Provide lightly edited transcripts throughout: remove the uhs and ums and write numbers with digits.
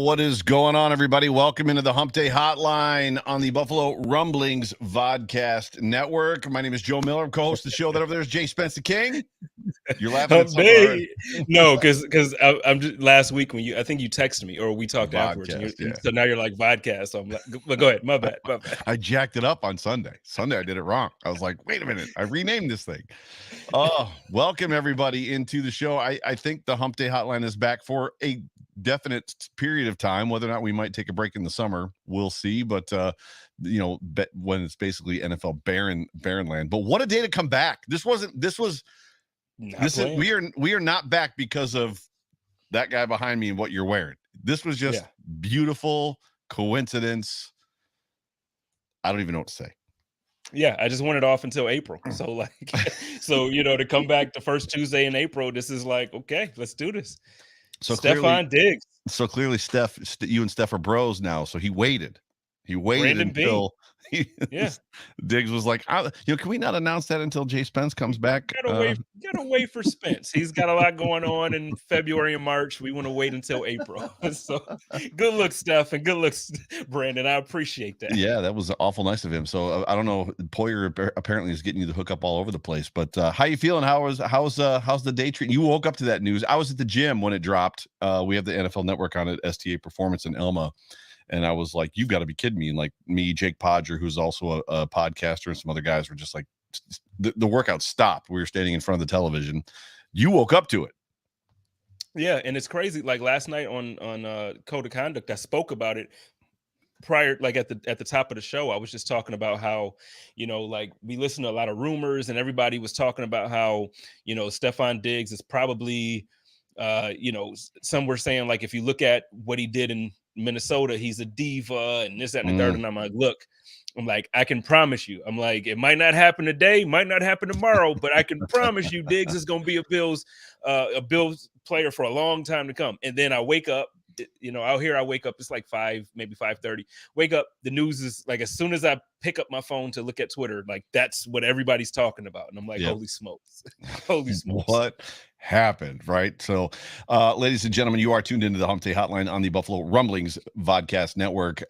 What is going on, everybody? Welcome into the Hump Day Hotline on the Buffalo Rumblings Vodcast Network. My name is Joe Miller. I'm co-host of the show. That over there is Jay Spence the King. You're laughing at something already. No, because I'm just last week when I think you texted me or we talked afterwards. And so now you're like vodcast. So I'm like, but go ahead. My bad. I jacked it up on Sunday. I did it wrong. I was like, wait a minute. I renamed this thing. Oh, welcome everybody into the show. I think the Hump Day Hotline is back for a definite period of time. Whether or not we might take a break in the summer, we'll see. But when it's basically NFL barren land. But what a day to come back. We are not back because of that guy behind me and what you're wearing. This was just beautiful coincidence. I don't even know what to say. Yeah, I just want it off until April. So to come back the first Tuesday in April, this is like, okay, let's do this. So Stefan Diggs. So clearly, you and Steph are bros now. So he waited. He waited until Diggs was like, can we not announce that until Jay Spence comes back? Gotta wait for Spence. He's got a lot going on in February and March. We want to wait until April. So good looks, Steph, and good looks, Brandon. I appreciate that. Yeah, that was awful nice of him. So I don't know. Poyer apparently is getting you the hookup all over the place. But how you feeling? How's the day treating you? Woke up to that news. I was at the gym when it dropped. We have the NFL Network on at STA Performance in Elma. And I was like, you've got to be kidding me. And like me, Jake Podger, who's also a podcaster, and some other guys were just like, the workout stopped. We were standing in front of the television. You woke up to it. Yeah. And it's crazy. Like last night on Code of Conduct, I spoke about it prior, like at the top of the show. I was just talking about how, like we listen to a lot of rumors and everybody was talking about how, Stefan Diggs is probably, some were saying like, if you look at what he did in Minnesota, he's a diva and this, that, and the third. And I'm like, look, I can promise you, I'm like, it might not happen today, might not happen tomorrow, but I can promise you Diggs is going to be a Bills player for a long time to come. And then I wake up, out here, I wake up, it's like 5, maybe 5:30. Wake up, the news is like, as soon as I pick up my phone to look at Twitter, like that's what everybody's talking about. And I'm like, holy smokes. Holy smokes. What happened, right? So, ladies and gentlemen, you are tuned into the Hump Day Hotline on the Buffalo Rumblings Vodcast Network.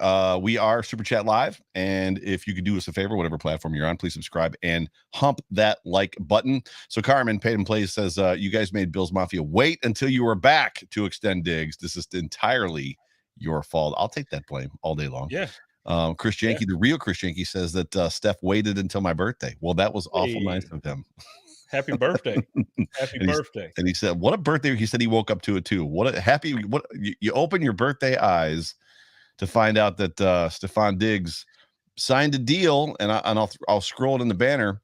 We are Super Chat Live. And if you could do us a favor, whatever platform you're on, please subscribe and hump that like button. So Carmen Paid and Plays says, you guys made Bills Mafia wait until you were back to extend Diggs. This is entirely your fault. I'll take that blame all day long. Yeah. Chris Janke, the real Chris Janke, says that Steph waited until my birthday. Well, that was awful nice of him. Happy birthday. Happy birthday. And he said, what a birthday. He said he woke up to it too. You open your birthday eyes to find out that Stefan Diggs signed a deal, and I'll scroll it in the banner.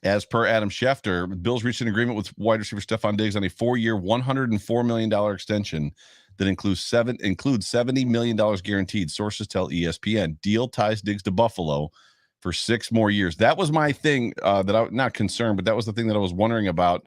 As per Adam Schefter, Bills reached an agreement with wide receiver Stefan Diggs on a 4-year, $104 million extension that includes $70 million guaranteed. Sources tell ESPN. Deal ties Diggs to Buffalo for 6 more years. That was my thing that I'm not concerned, but that was the thing that I was wondering about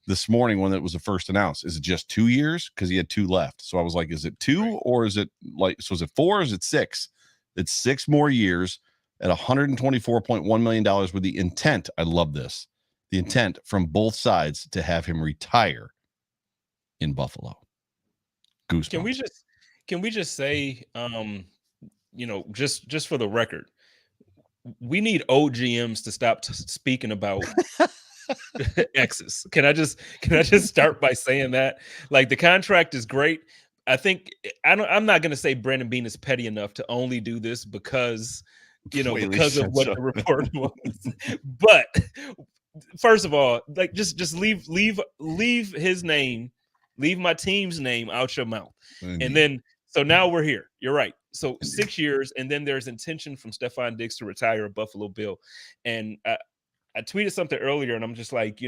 this morning when it was first announced. Is it just 2 years? Because he had 2 left. So I was like, is it 2 or is it is it 4 or is it 6? It's 6 more years at $124.1 million with the intent. I love this. The intent from both sides to have him retire in Buffalo. Goosebumps. Can we just say, just for the record, we need OGMs to stop speaking about X's. Can I just start by saying that? Like, the contract is great. I think I'm not going to say Brandon Beane is petty enough to only do this because of what the report was. But first of all, like just leave his name, leave my team's name out your mouth. And then so now we're here. You're right. So 6 years, and then there's intention from Stefan Diggs to retire a Buffalo Bill. And I tweeted something earlier, and I'm just like,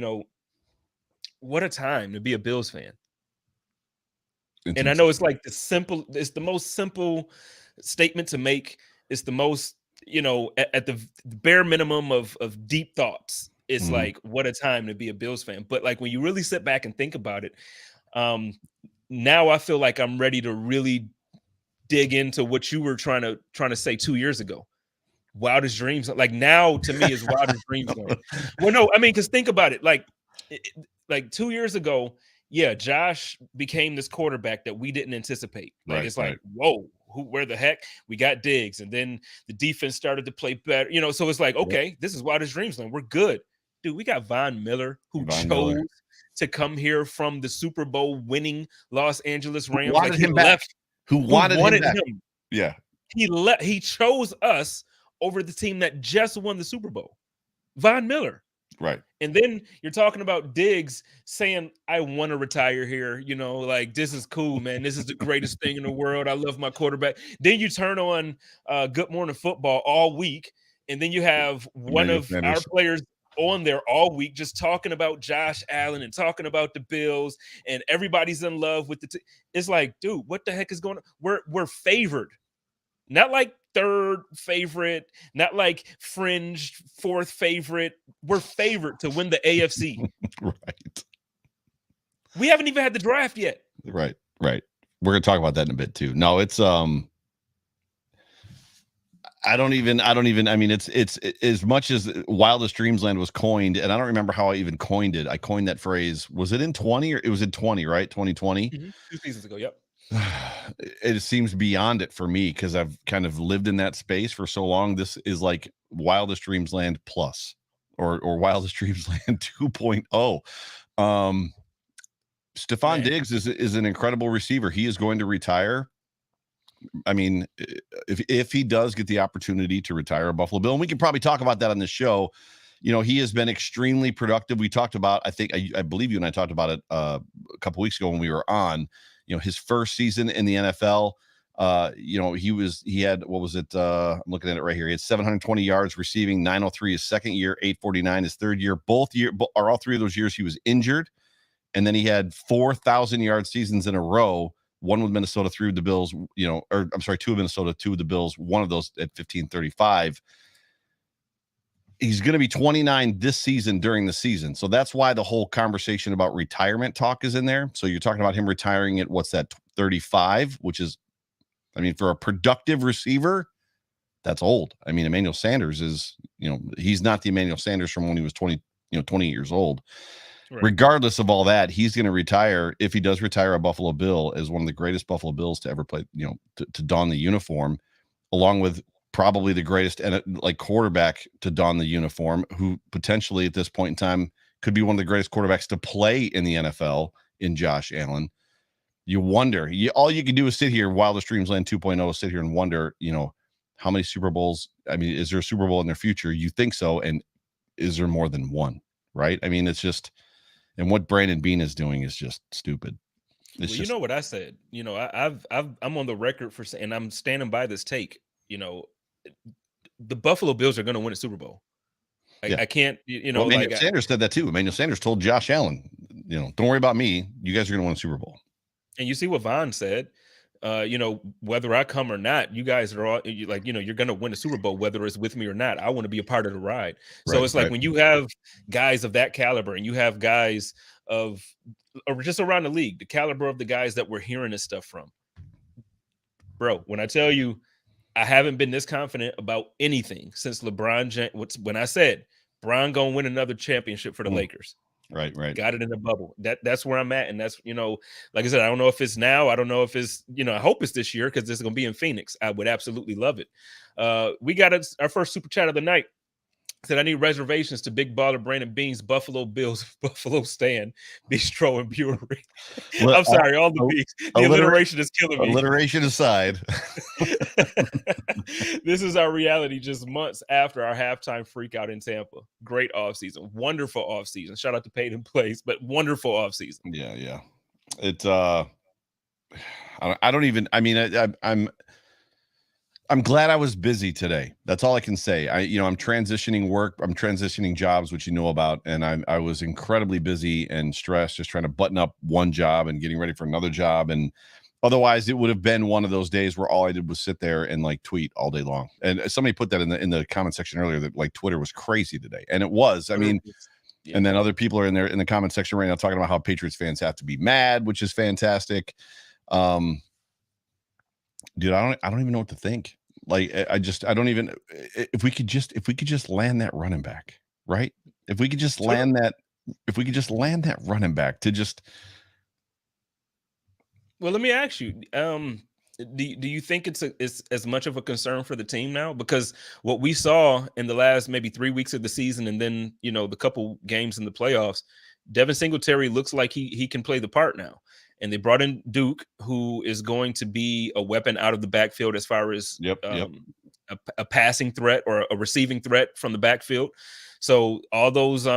what a time to be a Bills fan. And I know it's like it's the most simple statement to make. It's the most, at the bare minimum of deep thoughts. It's like, what a time to be a Bills fan. But like when you really sit back and think about it, now I feel like I'm ready to really dig into what you were trying to say 2 years ago. Wildest dreams. Like now to me is wildest dreams. Well, no, I mean, because think about it. Like 2 years ago, yeah, Josh became this quarterback that we didn't anticipate. Like, it's like, whoa, where the heck? We got Diggs, and then the defense started to play better. So it's like, okay, this is Wildest Dreamsland. We're good. Dude, we got Von Miller, who chose to come here from the Super Bowl winning Los Angeles Rams. Who wanted him back. Who wanted him. Yeah. He chose us over the team that just won the Super Bowl. Von Miller. Right. And then you're talking about Diggs saying, I want to retire here. Like, this is cool, man. This is the greatest thing in the world. I love my quarterback. Then you turn on Good Morning Football all week. And then you have one of our players on there all week just talking about Josh Allen and talking about the Bills, and everybody's in love with the it's like, dude, what the heck is going on? We're favored. Not like third favorite, not like fringe fourth favorite. We're favored to win the AFC. Right. We haven't even had the draft yet. Right. We're going to talk about that in a bit too. No, it's I don't even, I mean, it's as much as Wildest Dreamsland was coined, and I don't remember how I even coined it. I coined that phrase. Was it in 20 or it was in 20, right? 2020? 2 seasons ago. Yep. It seems beyond it for me, because I've kind of lived in that space for so long. This is like Wildest Dreamsland plus or Wildest Dreamsland 2.0. Stefan Diggs is an incredible receiver. He is going to retire. I mean, if he does get the opportunity to retire a Buffalo Bill, and we can probably talk about that on the show, he has been extremely productive. We talked about, I believe you and I talked about it a couple weeks ago when we were on, his first season in the NFL. He had, what was it? I'm looking at it right here. He had 720 yards receiving, 903 his second year, 849 his third year. All three of those years he was injured. And then he had 4,000 yard seasons in a row. One with Minnesota, 3 with the Bills, 2 with Minnesota, 2 with the Bills, one of those at 1535. He's going to be 29 this season during the season. So that's why the whole conversation about retirement talk is in there. So you're talking about him retiring at 35, which is, I mean, for a productive receiver, that's old. I mean, Emmanuel Sanders is, he's not the Emmanuel Sanders from when he was 28 years old. Right. Regardless of all that, he's going to retire, if he does retire a Buffalo Bill, as one of the greatest Buffalo Bills to ever play, to don the uniform, along with probably the greatest quarterback to don the uniform, who potentially at this point in time could be one of the greatest quarterbacks to play in the NFL in Josh Allen. You wonder, all you can do is sit here, Wildest Dreamsland 2.0, sit here and wonder, how many Super Bowls, I mean, is there a Super Bowl in their future? You think so. And is there more than one? Right. I mean, it's just, and what Brandon Beane is doing is just stupid. You know what I said? I'm on the record for saying, and I'm standing by this take. The Buffalo Bills are going to win a Super Bowl. I can't. Emmanuel Sanders said that too. Emmanuel Sanders told Josh Allen, don't worry about me. You guys are going to win a Super Bowl. And you see what Von said. Whether I come or not, you guys are all you're going to win a Super Bowl, whether it's with me or not. I want to be a part of the ride. So it's like when you have guys of that caliber, and you have guys of just around the league, the caliber of the guys that we're hearing this stuff from, bro, when I tell you, I haven't been this confident about anything since LeBron James. When I said Bron gonna win another championship for the Lakers. Right. Got it in the bubble. That's where I'm at. And that's, like I said, I don't know if it's now. I don't know if it's, I hope it's this year, because this is going to be in Phoenix. I would absolutely love it. We got our first super chat of the night. Said, I need reservations to Big Baller Brandon Beane's Buffalo Bills Buffalo Stand Bistro and Brewery. I'm sorry, all the beats. The alliteration is killing me. Alliteration aside. This is our reality just months after our halftime freak out in Tampa. Great offseason. Wonderful offseason. Shout out to Paid in Place, but wonderful offseason. Yeah. It's I don't even, I mean, I'm glad I was busy today. That's all I can say. I'm transitioning work. I'm transitioning jobs, which you know about. And I was incredibly busy and stressed, just trying to button up one job and getting ready for another job. And otherwise it would have been one of those days where all I did was sit there and tweet all day long. And somebody put that in the comment section earlier, that Twitter was crazy today. And it was, I mean, and then other people are in there in the comment section right now talking about how Patriots fans have to be mad, which is fantastic. Dude, I don't even know what to think. I don't even, if we could just land that running back, right? If we could just land that running back to just Well, let me ask you, do you think it's as much of a concern for the team now? Because what we saw in the last maybe 3 weeks of the season, and then the couple games in the playoffs, Devin Singletary looks like he can play the part now. And they brought in Duke, who is going to be a weapon out of the backfield as far as a passing threat or a receiving threat from the backfield. So all those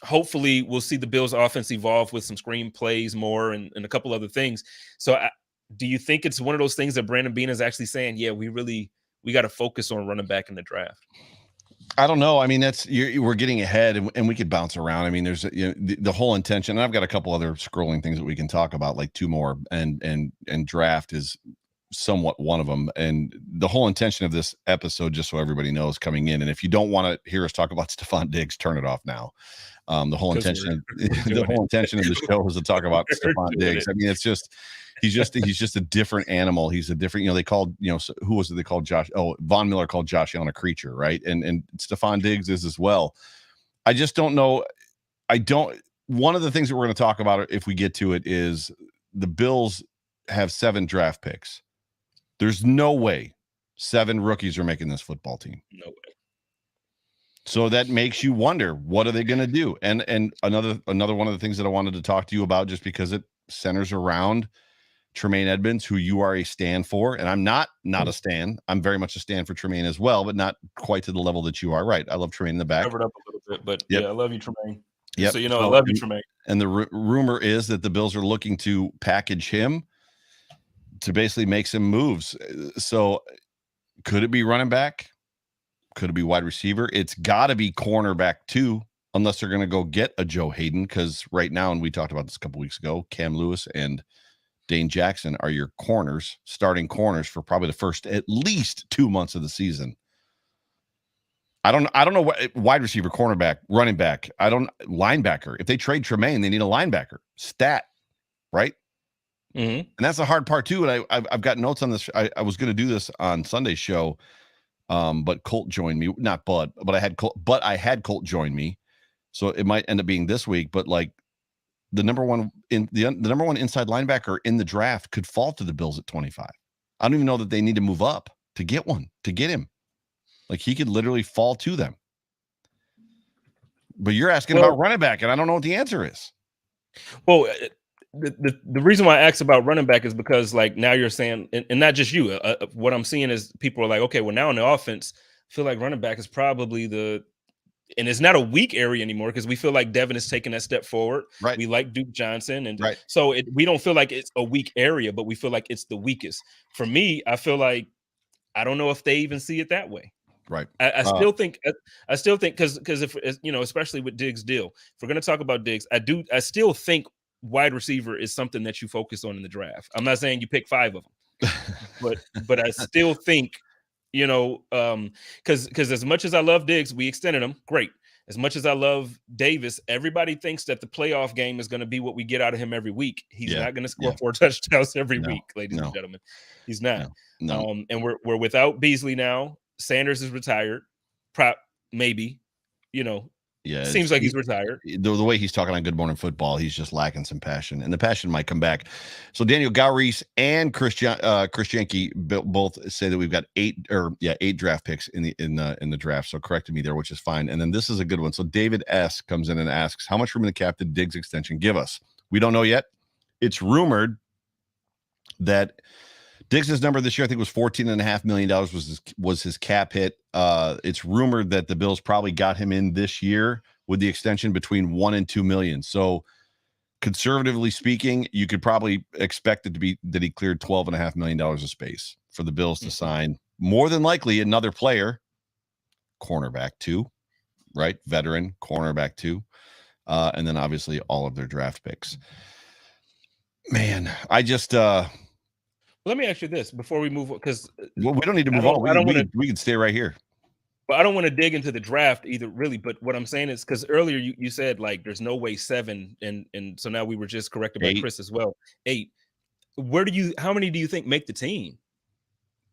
hopefully we'll see the Bills offense evolve with some screen plays more and a couple other things. So do you think it's one of those things that Brandon Beane is actually saying, yeah, we got to focus on running back in the draft? I don't know. I mean, we're getting ahead and we could bounce around. I mean, there's the whole intention, and I've got a couple other scrolling things that we can talk about, like two more, and draft is somewhat one of them. And the whole intention of this episode, just so everybody knows coming in, and if you don't want to hear us talk about Stefon Diggs, turn it off now. The whole intention of the show was to talk about Stefon Diggs. I mean, it's just he's just a different animal. He's a different, they called, who was it they called Josh? Oh, Von Miller called Josh Allen a creature, right? And Stefon Diggs is as well. I just don't know. One of the things that we're going to talk about, if we get to it, is the Bills have 7 draft picks. There's no way 7 rookies are making this football team. No way. So that makes you wonder, what are they going to do? And another one of the things that I wanted to talk to you about, just because it centers around Tremaine Edmunds, who you are a stan for, and I'm not a stan. I'm very much a stan for Tremaine as well, but not quite to the level that you are. Right? I love Tremaine in the back. Covered up a little bit, but yeah, I love you, Tremaine. Yeah, so I love you, Tremaine. And the rumor is that the Bills are looking to package him to basically make some moves. So could it be running back? Could it be wide receiver? It's got to be cornerback too, unless they're going to go get a Joe Hayden, because right now, and we talked about this a couple weeks ago, Cam Lewis and Dane Jackson are your starting corners for probably the first at least 2 months of the season. I don't know what wide receiver, cornerback, running back. Linebacker. If they trade Tremaine, they need a linebacker. Stat, right? Mm-hmm. And that's the hard part too. And I've got notes on this. I was going to do this on Sunday's show. But Colt joined me, not Bud, but I had Colt join me. So it might end up being this week, but like the number one inside linebacker in the draft could fall to the Bills at 25. I don't even know that they need to move up to get him. Like he could literally fall to them. But you're asking about running back, and I don't know what the answer is. Well, the reason why I asked about running back is because, like, now you're saying, and not just you, what I'm seeing is people are like, okay, well, now in the offense, I feel like running back is probably and it's not a weak area anymore, because we feel like Devin is taking that step forward. Right. We like Duke Johnson. And right. So we don't feel like it's a weak area, but we feel like it's the weakest. For me, I feel like, I don't know if they even see it that way. Right. I still think because if especially with Diggs' deal, if we're going to talk about Diggs, I still think wide receiver is something that you focus on in the draft. I'm not saying you pick 5 of them, but I still think, because as much as I love Diggs, we extended him. Great. As much as I love Davis, everybody thinks that the playoff game is going to be what we get out of him every week. He's not going to score 4 touchdowns every week, ladies and gentlemen. He's not. No. And we're without Beasley now. Sanders is retired. Maybe, seems like he's retired. The way he's talking on Good Morning Football, he's just lacking some passion, and the passion might come back. So Daniel Gowries and Chris Yankee both say that we've got 8 draft picks in the draft. So corrected me there, which is fine. And then this is a good one. So David S comes in and asks, how much room in the cap did Diggs extension give us? We don't know yet. It's rumored that Diggs' number this year, I think, was $14.5 million was his cap hit. It's rumored that the Bills probably got him in this year with the extension between $1 and $2 million. So conservatively speaking, you could probably expect it to be that he cleared $12.5 million of space for the Bills to sign more than likely another player, cornerback too, right? Veteran cornerback too. And then obviously all of their draft picks. Man, I just let me ask you this before we move on, because we don't need to move on. We can stay right here. But I don't want to dig into the draft either, really. But what I'm saying is, because earlier you said, like, there's no way 7, and so now we were just corrected by 8. Chris as well. 8. How many do you think make the team?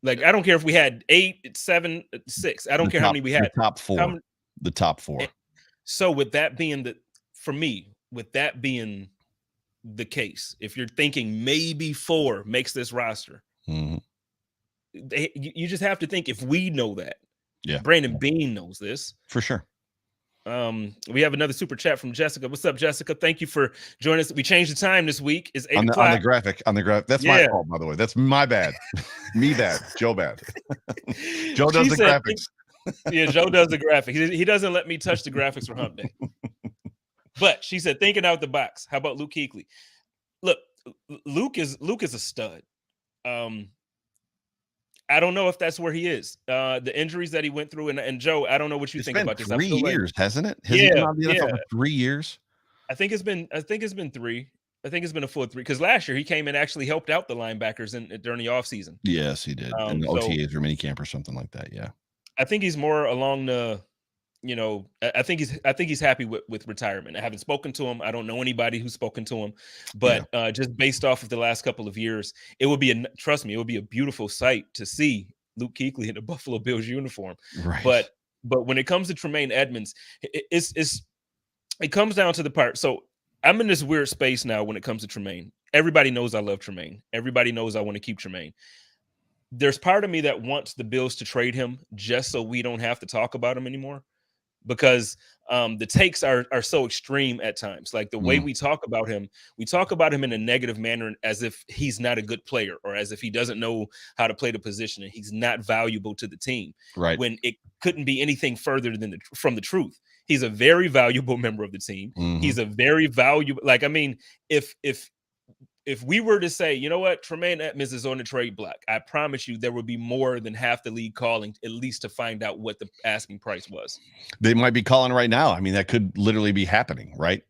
Like, I don't care if we had 8, 7, 6. I don't care how many we had. The top 4. The top 4. So with that being the case, if you're thinking maybe 4 makes this roster, you just have to think if we know that. Yeah. Brandon Beane knows this. For sure. We have another super chat from Jessica. What's up, Jessica? Thank you for joining us. We changed the time this week. It's 8 o'clock. On the graphic. That's my fault, by the way. That's my bad. Me bad. Joe bad. Joe does the graphics. Yeah, Joe does the graphics. He doesn't let me touch the graphics for Hump Day. But she said, thinking out the box. How about Luke Kuechly? Look, Luke is a stud. I don't know if that's where he is. The injuries that he went through, and Joe, I don't know what you think about this. 3 years, hasn't it? Has he been on the NFL for 3 years? I think it's been 3. I think it's been a full 3 because last year he came and actually helped out the linebackers during the offseason. Yes, he did. In the OTAs or minicamp or something like that. Yeah. I think he's more along the, I think he's happy with retirement. I haven't spoken to him. I don't know anybody who's spoken to him, but just based off of the last couple of years, it would be it would be a beautiful sight to see Luke Kuechly in a Buffalo Bills uniform. Right. But when it comes to Tremaine Edmunds, it comes down to the part. So I'm in this weird space now when it comes to Tremaine. Everybody knows I love Tremaine. Everybody knows I want to keep Tremaine. There's part of me that wants the Bills to trade him just so we don't have to talk about him anymore. Because the takes are so extreme at times. Like the way we talk about him in a negative manner, as if he's not a good player or as if he doesn't know how to play the position and he's not valuable to the team. Right. When it couldn't be anything further than from the truth. He's a very valuable member of the team. He's a very valuable, if we were to say, you know what, Tremaine Edmunds is on the trade block, I promise you there would be more than half the league calling at least to find out what the asking price was. They might be calling right now. I mean, that could literally be happening, right?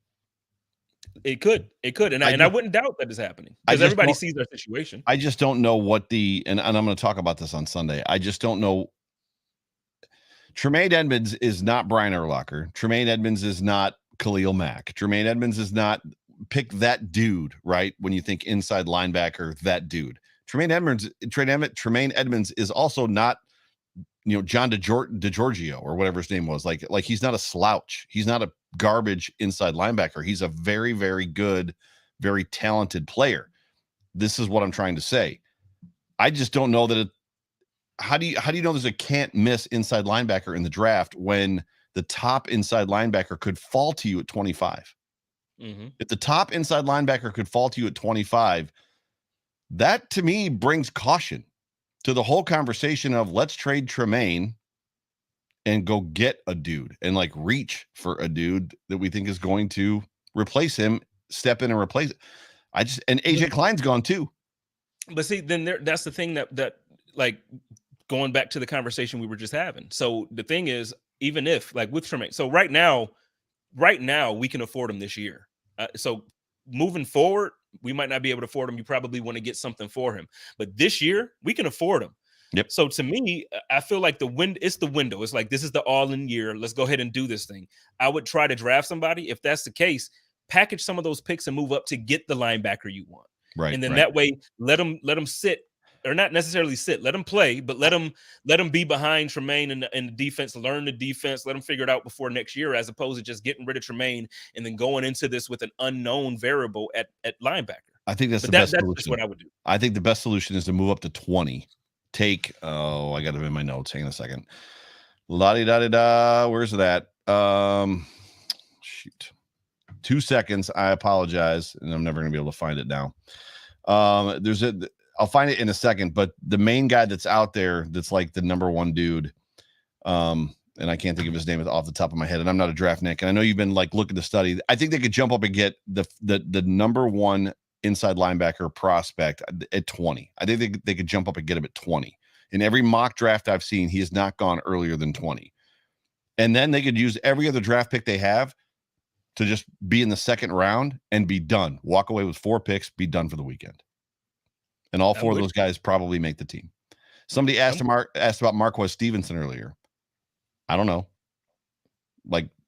It could. And I wouldn't doubt that is happening because everybody sees their situation. I just don't know what and I'm going to talk about this on Sunday. I just don't know. Tremaine Edmunds is not Brian Urlacher. Tremaine Edmunds is not Khalil Mack. Tremaine Edmunds is not pick that dude, right? When you think inside linebacker, that dude. Tremaine Edmunds is also not, John DeGiorgio or whatever his name was. Like he's not a slouch. He's not a garbage inside linebacker. He's a very, very good, very talented player. This is what I'm trying to say. I just don't know that how do you know there's a can't miss inside linebacker in the draft when the top inside linebacker could fall to you at 25? If the top inside linebacker could fall to you at 25, that to me brings caution to the whole conversation of let's trade Tremaine and go get a dude and reach for a dude that we think is going to replace him, step in and replace it. And AJ Klein's gone too. But see, then that's the thing that going back to the conversation we were just having. So the thing is, even if with Tremaine, so right now we can afford him this year. So moving forward, we might not be able to afford him. You probably want to get something for him, but this year we can afford him. Yep. So to me, I feel like it's the window. It's this is the all-in year. Let's go ahead and do this thing. I would try to draft somebody. If that's the case, package some of those picks and move up to get the linebacker you want. Right. And then that way, let them sit. Or not necessarily sit, let them play, but let them be behind Tremaine in the defense, learn the defense, let them figure it out before next year, as opposed to just getting rid of Tremaine and then going into this with an unknown variable at linebacker. I think that's the best solution. That's what I would do. I think the best solution is to move up to 20. I got it in my notes. Hang on a second. La-di-da-di-da. Where's that? Shoot. 2 seconds. I apologize, and I'm never going to be able to find it now. I'll find it in a second, but the main guy that's out there that's the number one dude, and I can't think of his name off the top of my head, and I'm not a draft Nick, and I know you've been looking to study. I think they could jump up and get the number one inside linebacker prospect at 20. I think they could jump up and get him at 20. In every mock draft I've seen, he has not gone earlier than 20. And then they could use every other draft pick they have to just be in the second round and be done. Walk away with 4 picks, be done for the weekend. And all 4 of those guys probably make the team. Somebody asked about Marquez Stevenson earlier. I don't know.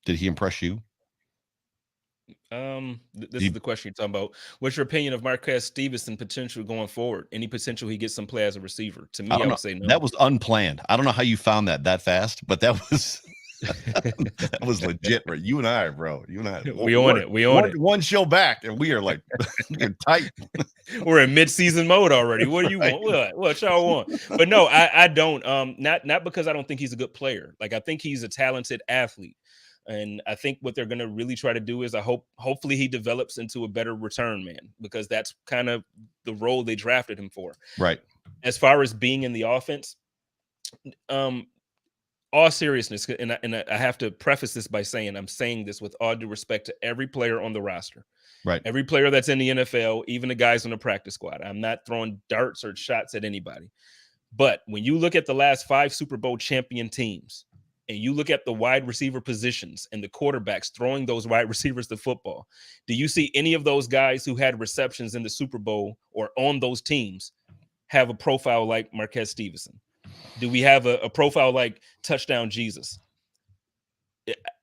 Did he impress you? This is the question you're talking about. What's your opinion of Marquez Stevenson potential going forward? Any potential he gets some play as a receiver? To me, I would say no. That was unplanned. I don't know how you found that fast, but that was That was legit, right? You and I, bro. You and I. We own it. We own it. One show back, and we are like, we're tight. We're in mid-season mode already. What do you Right. want? What y'all want? But no, I don't. Not because I don't think he's a good player. Like, I think he's a talented athlete. And I think what they're going to really try to do is hopefully he develops into a better return man, because that's kind of the role they drafted him for. Right. As far as being in the offense, all seriousness, and I have to preface this by saying, I'm saying this with all due respect to every player on the roster. Right. Every player that's in the NFL, even the guys on the practice squad. I'm not throwing darts or shots at anybody. But when you look at the last 5 Super Bowl champion teams, and you look at the wide receiver positions and the quarterbacks throwing those wide receivers the football, do you see any of those guys who had receptions in the Super Bowl or on those teams have a profile like Marquez Stevenson? Do we have a profile like Touchdown Jesus?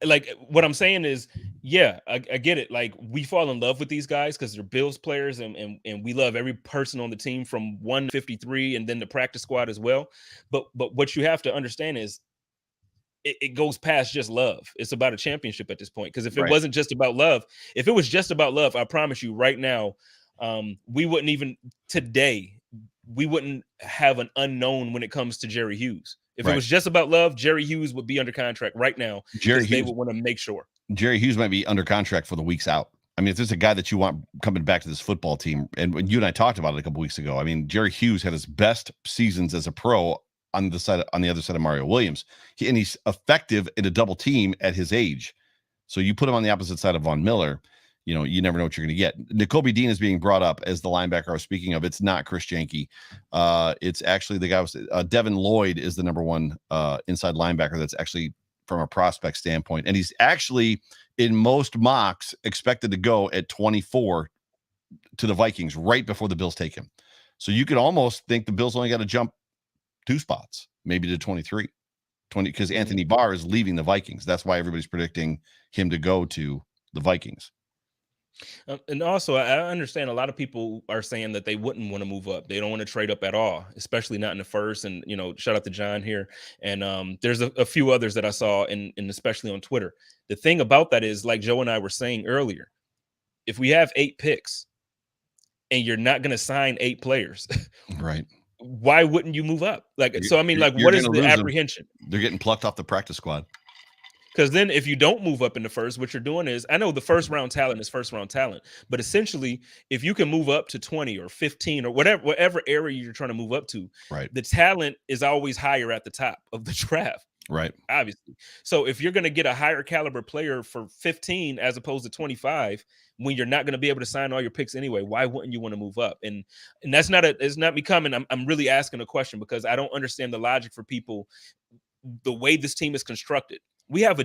Like, what I'm saying is, yeah, I get it. Like, we fall in love with these guys because they're Bills players, and we love every person on the team from 153 and then the practice squad as well. But what you have to understand is it goes past just love. It's about a championship at this point. Because if it wasn't just about love, if it was just about love, I promise you right now, we wouldn't even today. We wouldn't have an unknown when it comes to Jerry Hughes. If it was just about love, Jerry Hughes would be under contract right now. They would want to make sure. Jerry Hughes might be under contract for the weeks out. I mean, if there's a guy that you want coming back to this football team, and when you and I talked about it a couple weeks ago, I mean, Jerry Hughes had his best seasons as a pro on the other side of Mario Williams. He's effective in a double team at his age. So you put him on the opposite side of Von Miller, you never know what you're going to get. Nakobe Dean is being brought up as the linebacker I was speaking of. It's not Chris Janke. It's actually the guy Devin Lloyd is the number 1 inside linebacker that's actually from a prospect standpoint. And he's actually in most mocks expected to go at 24 to the Vikings right before the Bills take him. So you could almost think the Bills only got to jump 2 spots, maybe to 20, because Anthony Barr is leaving the Vikings. That's why everybody's predicting him to go to the Vikings. And also, I understand a lot of people are saying that they wouldn't want to move up. They don't want to trade up at all, especially not in the first. And, shout out to John here. And there's a few others that I saw, and especially on Twitter. The thing about that is, like Joe and I were saying earlier, if we have 8 picks and you're not going to sign 8 players, right? Why wouldn't you move up? What is the apprehension? They're getting plucked off the practice squad. Because then if you don't move up in the first, what you're doing is, I know the first round talent is first round talent, but essentially, if you can move up to 20 or 15 or whatever area you're trying to move up to, the talent is always higher at the top of the draft. Right. Obviously. So if you're going to get a higher caliber player for 15 as opposed to 25, when you're not going to be able to sign all your picks anyway, why wouldn't you want to move up? And that's it's not me coming. I'm really asking a question because I don't understand the logic for people, the way this team is constructed. We have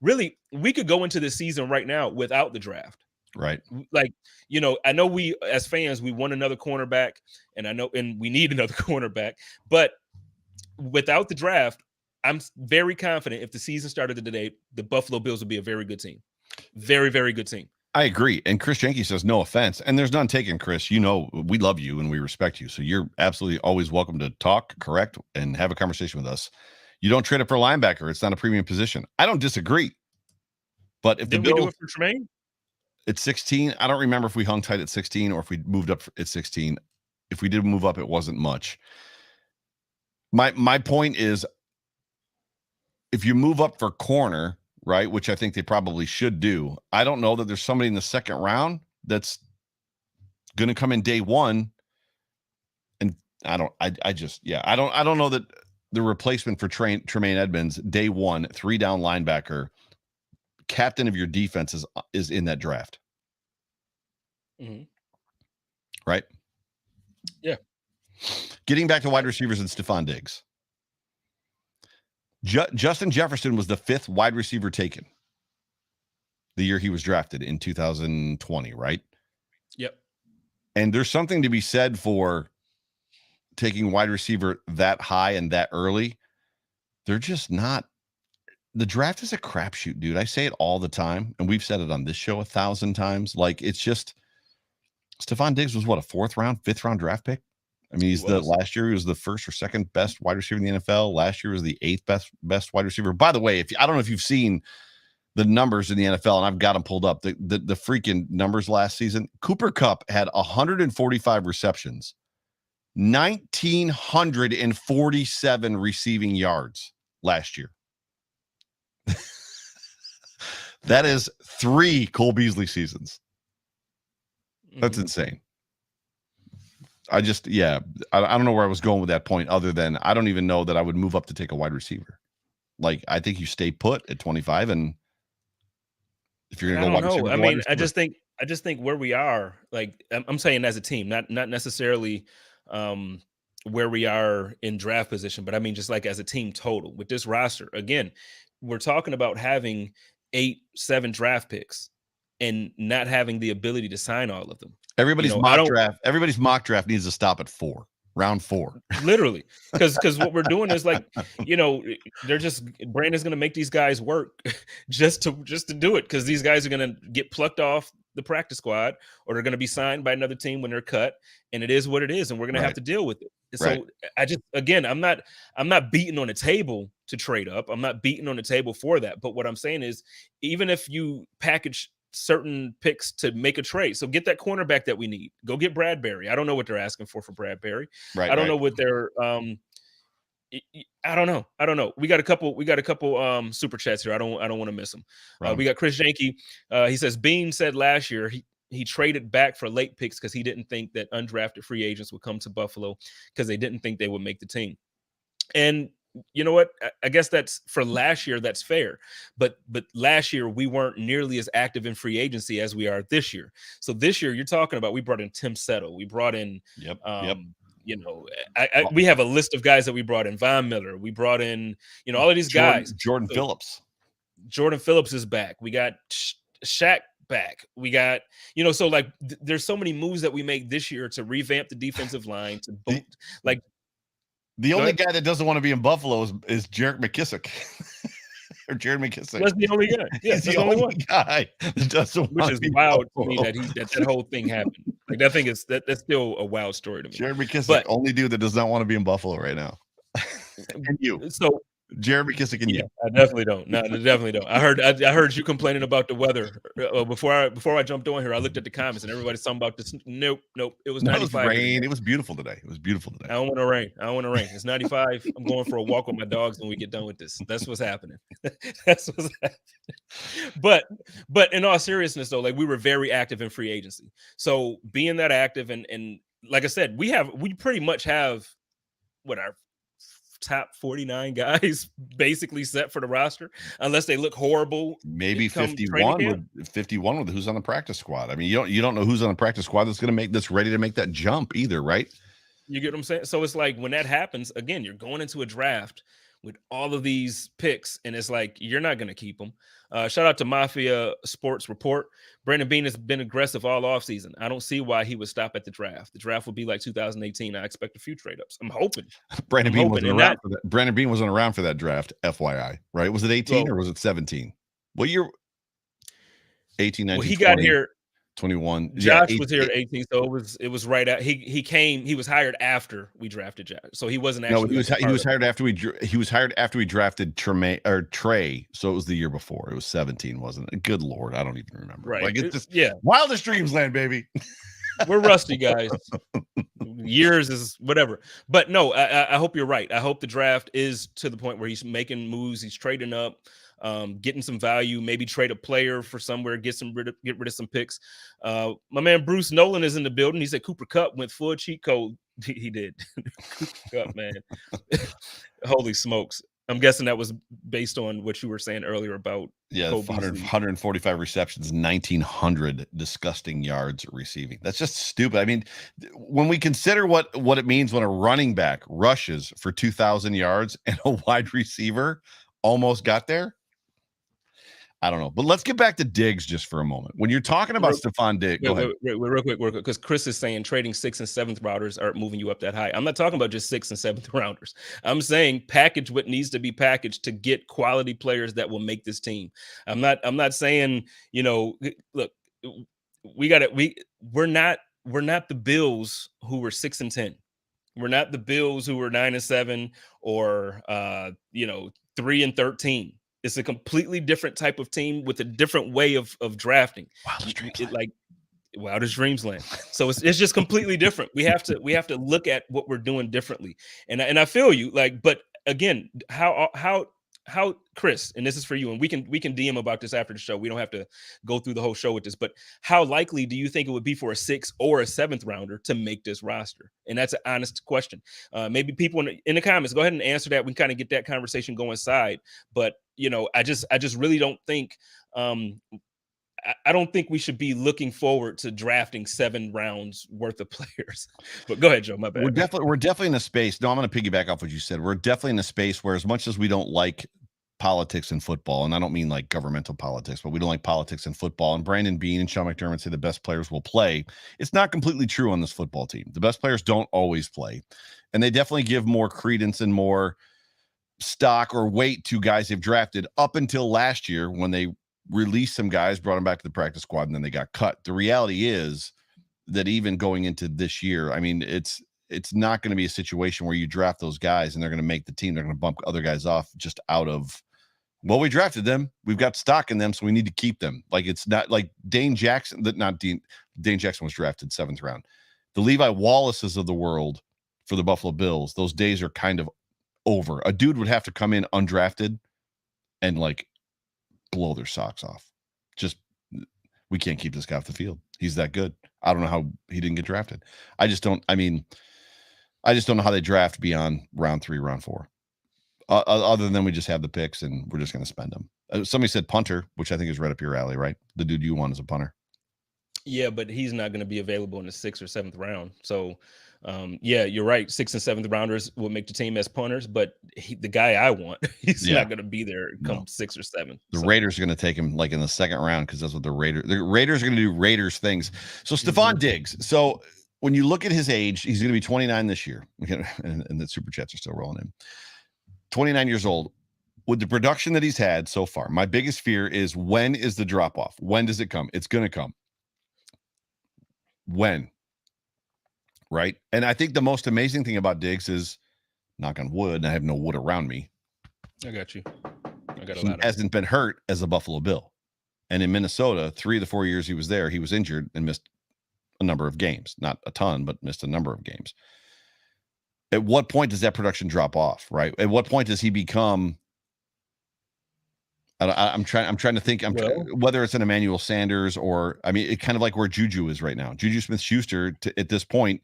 we could go into this season right now without the draft. Right. I know we, as fans, we want another cornerback, and we need another cornerback, but without the draft, I'm very confident if the season started today, the Buffalo Bills would be a very good team. Very, very good team. I agree. And Chris Janke says, no offense. And there's none taken, Chris. We love you and we respect you. So you're absolutely always welcome to talk, correct, and have a conversation with us. You don't trade it for a linebacker. It's not a premium position. I don't disagree. But if Didn't we do it for Tremaine? It's 16. I don't remember if we hung tight at 16 or if we moved up at 16. If we did move up, it wasn't much. My point is, if you move up for corner, right, which I think they probably should do, I don't know that there's somebody in the second round that's going to come in day 1. And I don't know that the replacement for Tremaine Edmunds, day 1, 3-down linebacker, captain of your defense is in that draft. Mm-hmm. Right? Yeah. Getting back to wide receivers and Stefon Diggs. Justin Jefferson was the 5th wide receiver taken the year he was drafted in 2020, right? Yep. And there's something to be said for taking wide receiver that high and that early. They're just not. The draft is a crapshoot, dude. I say it all the time, and we've said it on this show 1,000 times. Like, it's just, Stefon Diggs was what, a 4th round, 5th round draft pick? I mean, last year he was the first or second best wide receiver in the NFL. Last year was the 8th best wide receiver. By the way, I don't know if you've seen the numbers in the NFL, and I've got them pulled up. The freaking numbers last season. Cooper Kupp had 145 receptions, 1,947 receiving yards last year. That is 3 Cole Beasley seasons. That's insane. I don't know where I was going with that point, other than I don't even know that I would move up to take a wide receiver. Like, I think you stay put at 25, and if you're going to go wide receiver, I mean, I just think where we are, like I'm saying as a team, not necessarily where we are in draft position, but I mean just like as a team total with this roster. Again, we're talking about having 8-7 draft picks and not having the ability to sign all of them. Everybody's mock draft needs to stop at 4. Round 4, literally, because what we're doing is like, they're just Brandon's going to make these guys work just to do it, because these guys are going to get plucked off the practice squad, or they're going to be signed by another team when they're cut, and it is what it is, and we're going to have to deal with it. So I just, again, I'm not beating on the table to trade up. I'm not beating on the table for that. But what I'm saying is, even if you package certain picks to make a trade, so get that cornerback that we need. Go get Bradbury. I don't know what they're asking for Bradbury. I don't know what they're I don't know. We got a couple super chats here. I don't want to miss them. We got Chris Janke. He says Bean said last year he traded back for late picks because he didn't think that undrafted free agents would come to Buffalo because they didn't think they would make the team. And you know what? I guess that's for last year. That's fair. But last year we weren't nearly as active in free agency as we are this year. So this year you're talking about, we brought in Tim Settle. We brought in, we have a list of guys that we brought in. Von Miller. We brought in, all of these guys. Jordan Phillips. Jordan Phillips is back. We got Shaq back. We got, so like there's so many moves that we make this year to revamp the defensive line, to boot, like. The only guy that doesn't want to be in Buffalo is Jared McKissick. Or Jared McKissick. That's the only guy. Yeah, he's the only one guy that doesn't Which is wild to me that whole thing happened. Like, that thing is that's still a wild story to me. Jared McKissick, only dude that does not want to be in Buffalo right now. And you. So Jared McKissick and you. I definitely don't. No, I definitely don't. I heard you complaining about the weather before I jumped on here. I looked at the comments and everybody's talking about this. Nope. It was 95. It was rain. It was beautiful today. I don't want to rain. It's 95. I'm going for a walk with my dogs when we get done with this. That's what's happening. But in all seriousness though, like, we were very active in free agency. So being that active and like I said, we pretty much have our top 49 guys basically set for the roster, unless they look horrible. Maybe 51 with who's on the practice squad. I mean, you don't know who's on the practice squad that's ready to make that jump either, right? You get what I'm saying? So it's like, when that happens, again, you're going into a draft with all of these picks, and it's like, you're not going to keep them. Shout out to Mafia Sports Report. Brandon Beane has been aggressive all offseason. I don't see why he would stop at the draft. The draft will be like 2018. I expect a few trade-ups. I'm hoping. Brandon Beane wasn't around for that. Brandon Beane wasn't around for that draft, FYI, right? Was it 18 or was it 17? What year? 18, 19, well, he 20. Got here 21. Josh was here at 18, so it was right at he was hired after we drafted Josh, so he wasn't actually. No, he was hired after we drafted Trey, so it was the year before. It was 17, wasn't it? Good Lord, I don't even remember. Right, like, it's just wildest dreams land, baby. We're rusty, guys. Years is whatever, but no, I hope you're right. I hope the draft is to the point where he's making moves, he's trading up. Getting some value, maybe trade a player for somewhere, get rid of some picks. My man Bruce Nolan is in the building. He said Cooper Kupp went full cheat code. He did. Cooper Kupp, man. Holy smokes. I'm guessing that was based on what you were saying earlier about 145 receptions, 1,900 disgusting yards receiving. That's just stupid. I mean, when we consider what it means when a running back rushes for 2,000 yards and a wide receiver almost got there, I don't know, but let's get back to Diggs just for a moment. When you're talking about Stefon Diggs, go ahead. Real quick, because Chris is saying trading 6th and 7th rounders aren't moving you up that high. I'm not talking about just 6th and 7th rounders. I'm saying package what needs to be packaged to get quality players that will make this team. I'm not saying, look, we're not the Bills who were 6 and 10. We're not the Bills who were 9-7 or 3-13. It's a completely different type of team with a different way of drafting. Wildest dreams land. So it's just completely different. We have to look at what we're doing differently. And I feel you, but again, how Chris, and this is for you, and we can DM about this after the show. We don't have to go through the whole show with this, but how likely do you think it would be for a 6th or a 7th rounder to make this roster? And that's an honest question. Maybe people in the comments, go ahead and answer that. We can kind of get that conversation going side. But I just really don't think I don't think we should be looking forward to drafting 7 rounds worth of players. But go ahead, Joe. My bad. We're definitely in a space. No, I'm going to piggyback off what you said. We're definitely in a space where, as much as we don't like politics in football, and I don't mean like governmental politics, but we don't like politics in football. And Brandon Beane and Sean McDermott say the best players will play. It's not completely true on this football team. The best players don't always play, and they definitely give more credence and more stock or weight to guys they've drafted up until last year when they released some guys, brought them back to the practice squad, and then they got cut. The reality is that even going into this year, I mean, it's not going to be a situation where you draft those guys and they're going to make the team. They're going to bump other guys off just out of, well, we drafted them. We've got stock in them, so we need to keep them. Like, it's not like Dane Jackson, Dane Jackson was drafted 7th round. The Levi Wallaces of the world for the Buffalo Bills, those days are kind of over. A dude would have to come in undrafted and like blow their socks off. Just, we can't keep this guy off the field. He's that good. I don't know how he didn't get drafted. I just don't know how they draft beyond round 3, round 4. Other than we just have the picks and we're just going to spend them. Somebody said punter, which I think is right up your alley, right? The dude you want is a punter. Yeah, but he's not going to be available in the 6th or 7th round. So, yeah, you're right. 6th and 7th rounders will make the team as punters, but the guy I want, he's not going to be there come 6th or 7th. The Raiders are going to take him like in the 2nd round because that's what the Raiders are going to do. Raiders things. So Stefon Diggs. So when you look at his age, he's going to be 29 this year, and the super chats are still rolling in. 29 years old. With the production that he's had so far, my biggest fear is, when is the drop off? When does it come? It's going to come. When? Right? And I think the most amazing thing about Diggs is, knock on wood, and I have no wood around me. I got you. He hasn't been hurt as a Buffalo Bill. And in Minnesota, 3 of the 4 years he was there, he was injured and missed a number of games. Not a ton, but missed a number of games. At what point does that production drop off, right? At what point does he become... I'm trying to think. Whether it's an Emmanuel Sanders or, I mean, it kind of like where Juju is right now. Juju Smith-Schuster at this point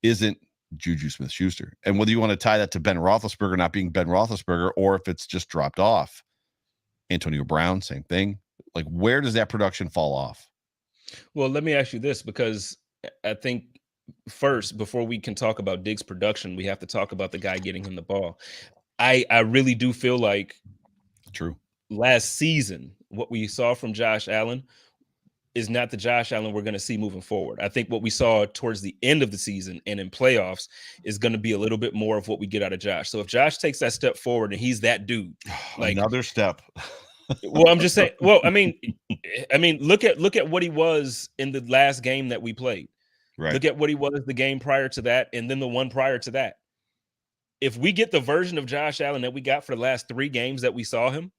isn't Juju Smith-Schuster. And whether you want to tie that to Ben Roethlisberger not being Ben Roethlisberger, or if it's just dropped off. Antonio Brown, same thing. Like, where does that production fall off? Well, let me ask you this, because I think first, before we can talk about Diggs' production, we have to talk about the guy getting him the ball. I really do feel like, true, last season, what we saw from Josh Allen is not the Josh Allen we're going to see moving forward. I think what we saw towards the end of the season and in playoffs is going to be a little bit more of what we get out of Josh. So if Josh takes that step forward and he's that dude, like another step. Well, I'm just saying, well, I mean, look at what he was in the last game that we played. Right. Look at what he was the game prior to that, and then the one prior to that. If we get the version of Josh Allen that we got for the last 3 games that we saw him,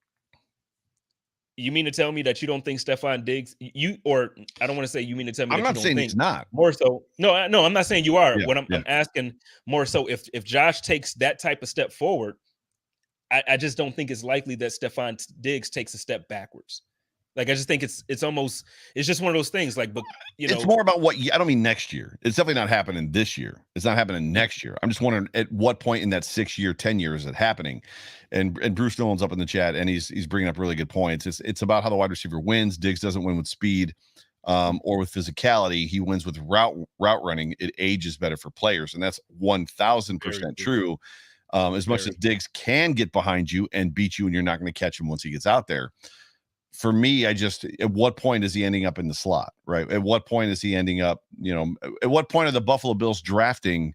you mean to tell me that you don't think Stefan Diggs, or I don't want to say you mean to tell me I'm not saying he's not. More so, no, I'm not saying you are. Yeah, what I'm asking more so, if Josh takes that type of step forward, I just don't think it's likely that Stefan Diggs takes a step backwards. Like, I just think it's just one of those things. Like, but it's more about what I don't mean next year. It's definitely not happening this year. It's not happening next year. I'm just wondering at what point in that 6-year, 10 years is it happening? And Bruce Nolan's up in the chat, and he's bringing up really good points. It's about how the wide receiver wins. Diggs doesn't win with speed or with physicality. He wins with route running. It ages better for players, and that's 1,000% true. As much as Diggs can get behind you and beat you, and you're not going to catch him once he gets out there. For me, at what point is he ending up in the slot, right? At what point is he ending up, at what point are the Buffalo Bills drafting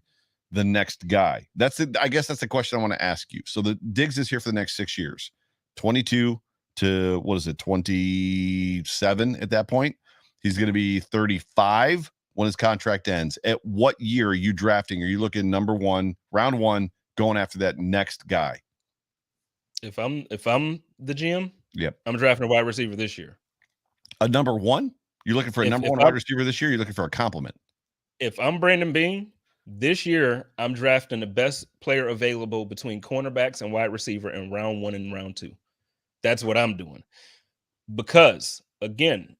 the next guy? I guess that's the question I want to ask you. So the Diggs is here for the next 6 years, 22 to 27 at that point. He's going to be 35 when his contract ends, at what year are you drafting? Are you looking number one, round one, going after that next guy? If I'm the GM, yep, I'm drafting a wide receiver this year. A number one? You're looking for a number one wide receiver this year? You're looking for a compliment? If I'm Brandon Beane, this year I'm drafting the best player available between cornerbacks and wide receiver in round 1 and round 2. That's what I'm doing. Because again,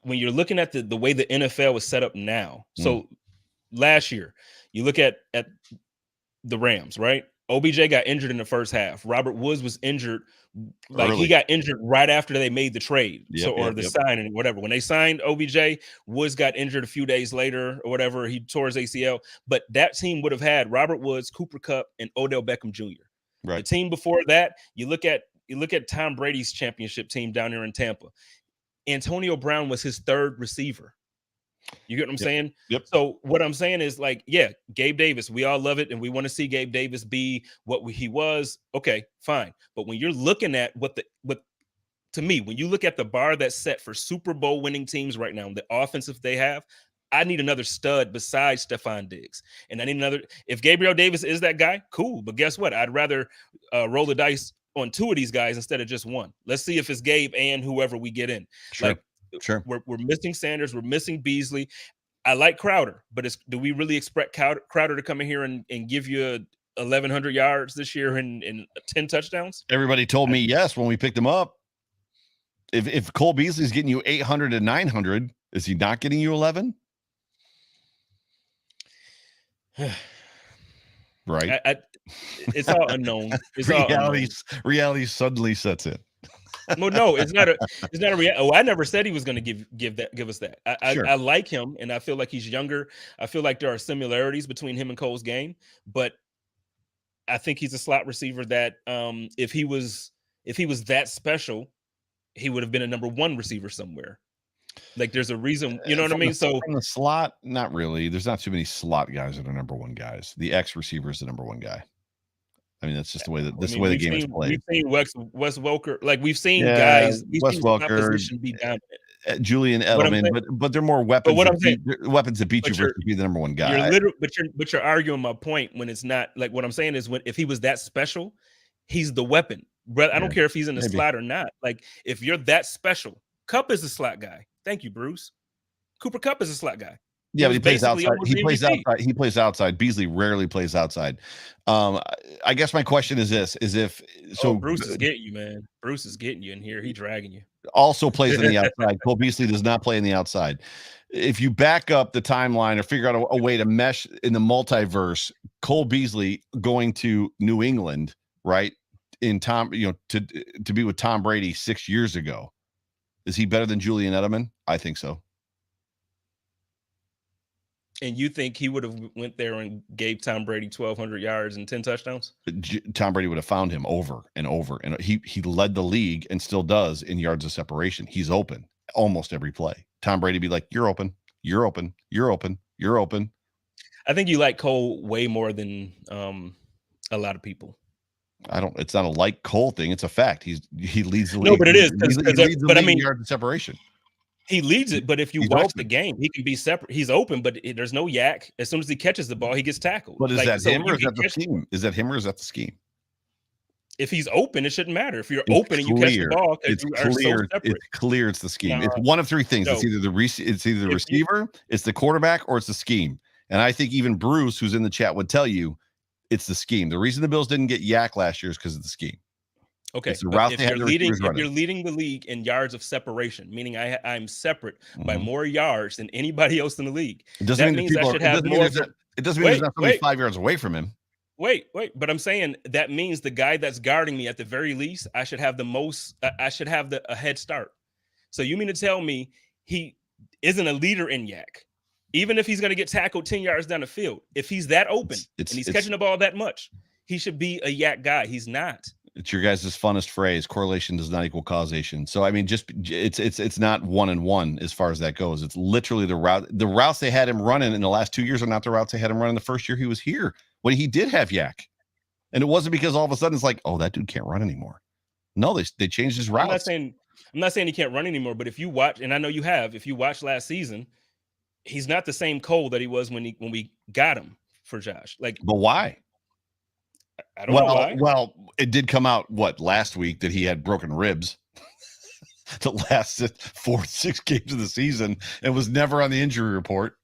when you're looking at the way the NFL is set up now, so last year, you look at the Rams, right? OBJ got injured in the first half. Robert Woods was injured, like Early. he got injured right after they made the trade, signing, whatever. When they signed OBJ, Woods got injured a few days later or whatever. He tore his ACL, but that team would have had Robert Woods, Cooper Kupp, and Odell Beckham Jr. Right. The team before that, you look at Tom Brady's championship team down here in Tampa. Antonio Brown was his third receiver. You get what I'm saying? Yep. So what I'm saying is, like, yeah, Gabe Davis, we all love it, and we want to see Gabe Davis be what he was. Okay, fine. But when you're looking at to me, when you look at the bar that's set for Super Bowl winning teams right now, the offensive they have, I need another stud besides Stefan Diggs. And I need another. If Gabriel Davis is that guy, cool. But guess what? I'd rather roll the dice on 2 of these guys instead of just 1. Let's see if it's Gabe and whoever we get in. Sure. Like, Sure. We're missing Sanders. We're missing Beasley. I like Crowder, but do we really expect Crowder to come in here and give you 1,100 yards this year and 10 touchdowns? Everybody told me yes when we picked him up. If Cole Beasley's getting you 800 and 900, is he not getting you 11? Right. It's all unknown. It's reality suddenly sets in. Well, no, it's not a reality. Oh, I never said he was going to give us that. I like him, and I feel like he's younger. I feel like there are similarities between him and Cole's game, but I think he's a slot receiver that if he was that special, he would have been a number 1 receiver somewhere. Like, there's a reason, you know what I mean? So from the slot, not really. There's not too many slot guys that are number 1 guys. The X receiver is the number 1 guy. I mean, that's just the way the game is played. We've seen Wes Welker, like we've seen guys. Wes Welker, be dominant. Julian Edelman, but they're more weapons. But what I'm saying, weapons that beat you versus be the number 1 guy. You're arguing my point when it's not. Like, what I'm saying is, if he was that special, he's the weapon. But I don't care if he's in the slot or not. Like, if you're that special, Kupp is a slot guy. Thank you, Bruce. Cooper Kupp is a slot guy. Yeah, but he plays outside. He plays outside. Beasley rarely plays outside. I guess my question is this: Bruce is getting you, man. Bruce is getting you in here. He's dragging you. Also plays on the outside. Cole Beasley does not play on the outside. If you back up the timeline or figure out a way to mesh in the multiverse, Cole Beasley going to New England, right? To be with Tom Brady 6 years ago, is he better than Julian Edelman? I think so. And you think he would have went there and gave Tom Brady 1,200 yards and 10 touchdowns? Tom Brady would have found him over and over. And he led the league and still does in yards of separation. He's open almost every play. Tom Brady be like, you're open, you're open, you're open, you're open. I think you like Cole way more than a lot of people. It's not a like Cole thing. It's a fact. He leads the league. No, but it is. But I mean, yards of separation. He leads it, but if you watch the game, he can be separate. He's open, but there's no yak. As soon as he catches the ball, he gets tackled. But is that him or is that the scheme? Is that him or is that the scheme? If he's open, it shouldn't matter. If you're open and you catch the ball, it's clear. It's clear. It's the scheme. It's one of 3 things. No. It's either the receiver, it's the quarterback, or it's the scheme. And I think even Bruce, who's in the chat, would tell you it's the scheme. The reason the Bills didn't get yak last year is because of the scheme. Okay, if you're leading the league in yards of separation, meaning I'm separate by more yards than anybody else in the league. It doesn't mean I should have more. It doesn't mean there's not somebody 5 yards away from him. Wait, but I'm saying that means the guy that's guarding me at the very least, I should have the most. I should have a head start. So you mean to tell me he isn't a leader in yak, even if he's going to get tackled 10 yards down the field? If he's that open and he's catching the ball that much, he should be a yak guy. He's not. It's your guys' funnest phrase. Correlation does not equal causation. So I mean, it's not 1 and 1 as far as that goes. It's literally the routes they had him running in the last 2 years are not the routes they had him running the first year he was here when he did have yak. And it wasn't because all of a sudden it's like, oh, that dude can't run anymore. No, they changed his routes. I'm not saying he can't run anymore, but if you watch, and I know you have, if you watch last season, he's not the same Cole that he was when we got him for Josh. Like, but why? I don't know why. Well, it did come out last week that he had broken ribs that lasted 4-6 games of the season and was never on the injury report.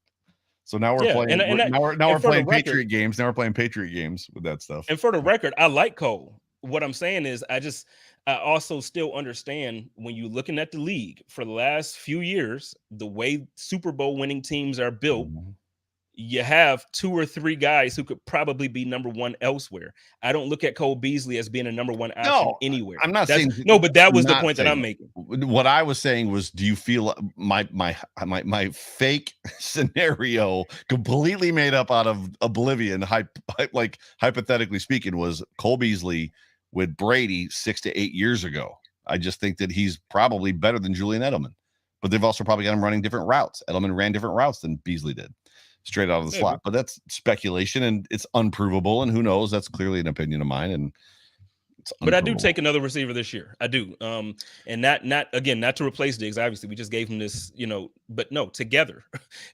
So now we're playing. We're playing Patriot games. Now we're playing Patriot games with that stuff. And for the record, I like Cole. What I'm saying is, I also still understand when you're looking at the league for the last few years, the way Super Bowl winning teams are built. Mm-hmm. You have 2 or 3 guys who could probably be number one elsewhere. I don't look at Cole Beasley as being a number one option anywhere. I'm not saying but that was the point that I'm making. What I was saying was, do you feel my fake scenario completely made up out of oblivion, like hypothetically speaking, was Cole Beasley with Brady 6 to 8 years ago? I just think that he's probably better than Julian Edelman, but they've also probably got him running different routes. Edelman ran different routes than Beasley did, straight out of the slot. But that's speculation and it's unprovable. And who knows? That's clearly an opinion of mine. And but I do take another receiver this year. I do. And not to replace Diggs. Obviously, we just gave him this, but no, together.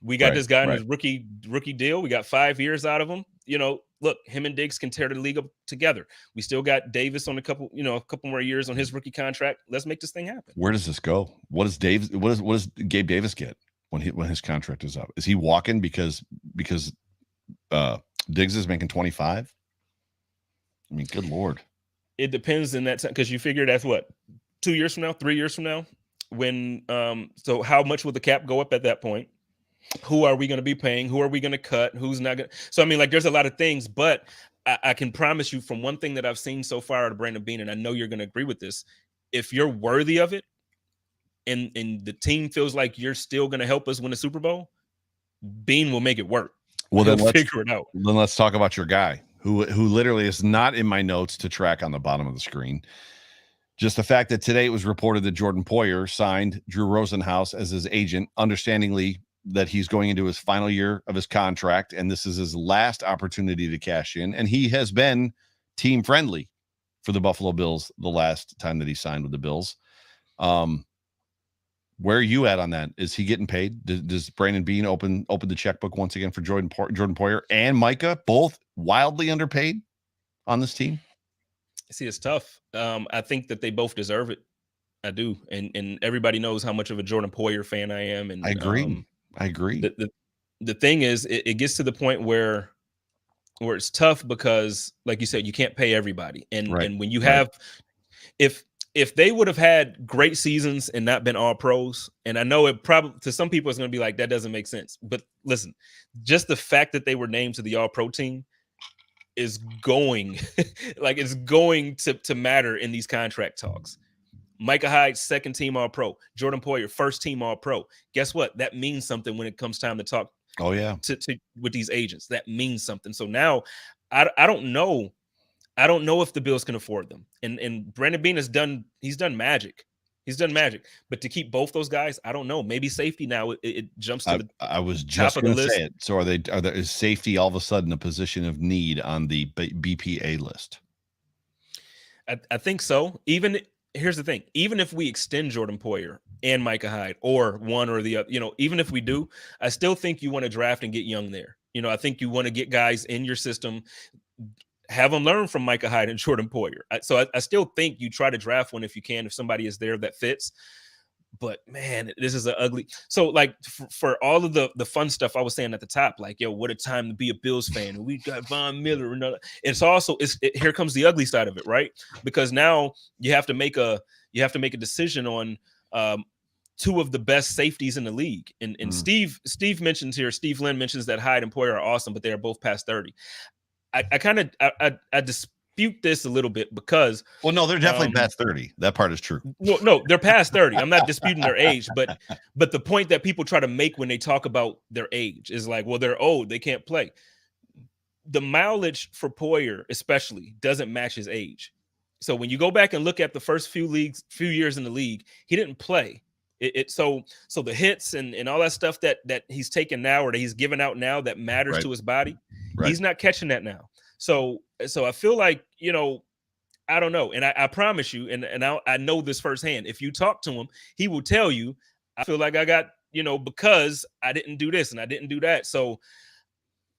We got this guy in his rookie deal. We got 5 years out of him. Look, him and Diggs can tear the league up together. We still got Davis on a couple more years on his rookie contract. Let's make this thing happen. Where does this go? What does Gabe Davis get when his contract is up? Is he walking because Diggs is making 25? I mean, good Lord. It depends in that time, because you figure that's what, 2 years from now, 3 years from now, when so how much will the cap go up at that point? Who are we going to be paying? Who are we going to cut? Who's not going to? So I mean, like, there's a lot of things, but I can promise you from one thing that I've seen so far out of Brandon Beane, and I know you're going to agree with this, if you're worthy of it, and the team feels like you're still going to help us win a Super Bowl, Beane will make it work. Well, then let's figure it out. Then let's talk about your guy who literally is not in my notes to track on the bottom of the screen. Just the fact that today it was reported that Jordan Poyer signed Drew Rosenhaus as his agent, understandingly that he's going into his final year of his contract, and this is his last opportunity to cash in. And he has been team friendly for the Buffalo Bills the last time that he signed with the Bills. Where are you at on that? Is he getting paid? Does Brandon Beane open the checkbook once again for Jordan Poyer and Micah, both wildly underpaid on this team? See, it's tough. I think that they both deserve it. I do, and everybody knows how much of a Jordan Poyer fan I am. And I agree. The thing is, it gets to the point where it's tough because, like you said, you can't pay everybody, and when you have, if they would have had great seasons and not been all pros, and I know it probably to some people it's going to be like, that doesn't make sense. But listen, just the fact that they were named to the all pro team is going it's going to matter in these contract talks. Micah Hyde, second team all pro. Jordan Poyer, first team all pro. Guess what? That means something when it comes time to talk. Oh yeah, to with these agents, that means something. So now I don't know. I don't know if the Bills can afford them. And Brandon Beane he's done magic. He's done magic. But to keep both those guys, I don't know. Maybe safety now it jumps to the I was just going to say it. So is safety all of a sudden a position of need on the BPA list? I think so. Here's the thing. Even if we extend Jordan Poyer and Micah Hyde, or one or the other, even if we do, I still think you want to draft and get young there. I think you want to get guys in your system, have them learn from Micah Hyde and Jordan Poyer. So I still think you try to draft one if you can, if somebody is there that fits. But man, this is an ugly. So like for all of the fun stuff I was saying at the top, like, yo, what a time to be a Bills fan. We got Von Miller and all that. It's also here comes the ugly side of it, right? Because now you have to make a decision on 2 of the best safeties in the league. And Steve mentions here, Steve Lynn mentions that Hyde and Poyer are awesome, but they are both past 30. I dispute this a little bit because no, they're definitely past 30. That part is true. No, they're past 30. I'm not disputing their age, but the point that people try to make when they talk about their age is like, well, they're old, they can't play. The mileage for Poyer especially doesn't match his age. So when you go back and look at the first few years in the league, he didn't play. So the hits and all that stuff that he's taking now, or that he's giving out now, that matters to his body, he's not catching that now. So I feel like, I don't know. And I promise you, and I know this firsthand, if you talk to him, he will tell you, I feel like I got because I didn't do this and I didn't do that. So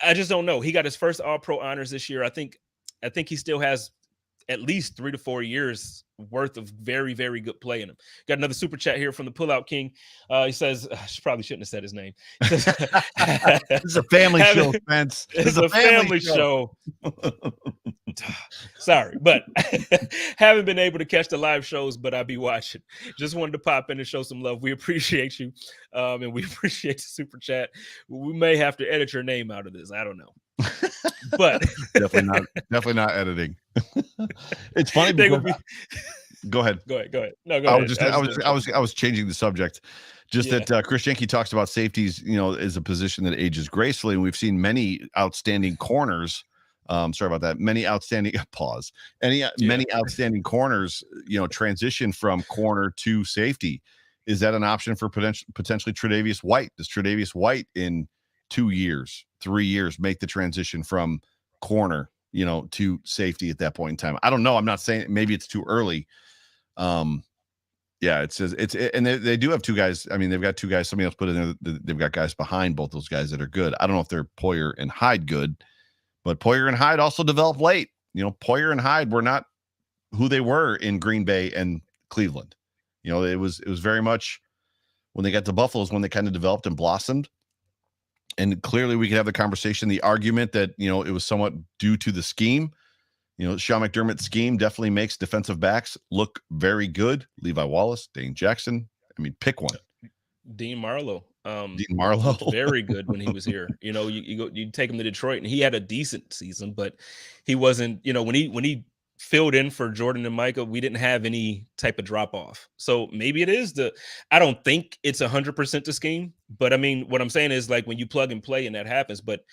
I just don't know. He got his first All-Pro honors this year. I think he still has at least 3 to 4 years worth of very, very good play in him. Got another super chat here from the Pullout King. He says, I probably shouldn't have said his name. Says, this is a family show, Spence. It's a family show. Sorry, but haven't been able to catch the live shows, but I'll be watching. Just wanted to pop in and show some love. We appreciate you, and we appreciate the super chat. We may have to edit your name out of this. I don't know. But definitely not editing. It's funny because go ahead. No, go ahead. I was changing the subject. That Chris Jenke talks about safeties, is a position that ages gracefully, and we've seen many outstanding corners. Sorry about that. Many outstanding many outstanding corners, transition from corner to safety. Is that an option for potentially Tre'Davious White? Does Tre'Davious White in 2 years, 3 years make the transition from corner, to safety at that point in time? I don't know. I'm not saying maybe it's too early. It says and they do have 2 guys. I mean, they've got 2 guys. Somebody else put in there. They've got guys behind both those guys that are good. I don't know if they're Poyer and Hyde good, but Poyer and Hyde also developed late. Poyer and Hyde were not who they were in Green Bay and Cleveland. It was very much when they got to Buffalo is when they kind of developed and blossomed. And clearly we could have the conversation, the argument that, it was somewhat due to the scheme. Sean McDermott's scheme definitely makes defensive backs look very good. Levi Wallace, Dane Jackson. I mean, pick one. Dean Marlowe. Dean Marlowe. Very good when he was here. You take him to Detroit and he had a decent season, but he wasn't, when he filled in for Jordan and Micah, we didn't have any type of drop off. So maybe it is I don't think it's 100% the scheme, but I mean, what I'm saying is like when you plug and play and that happens, but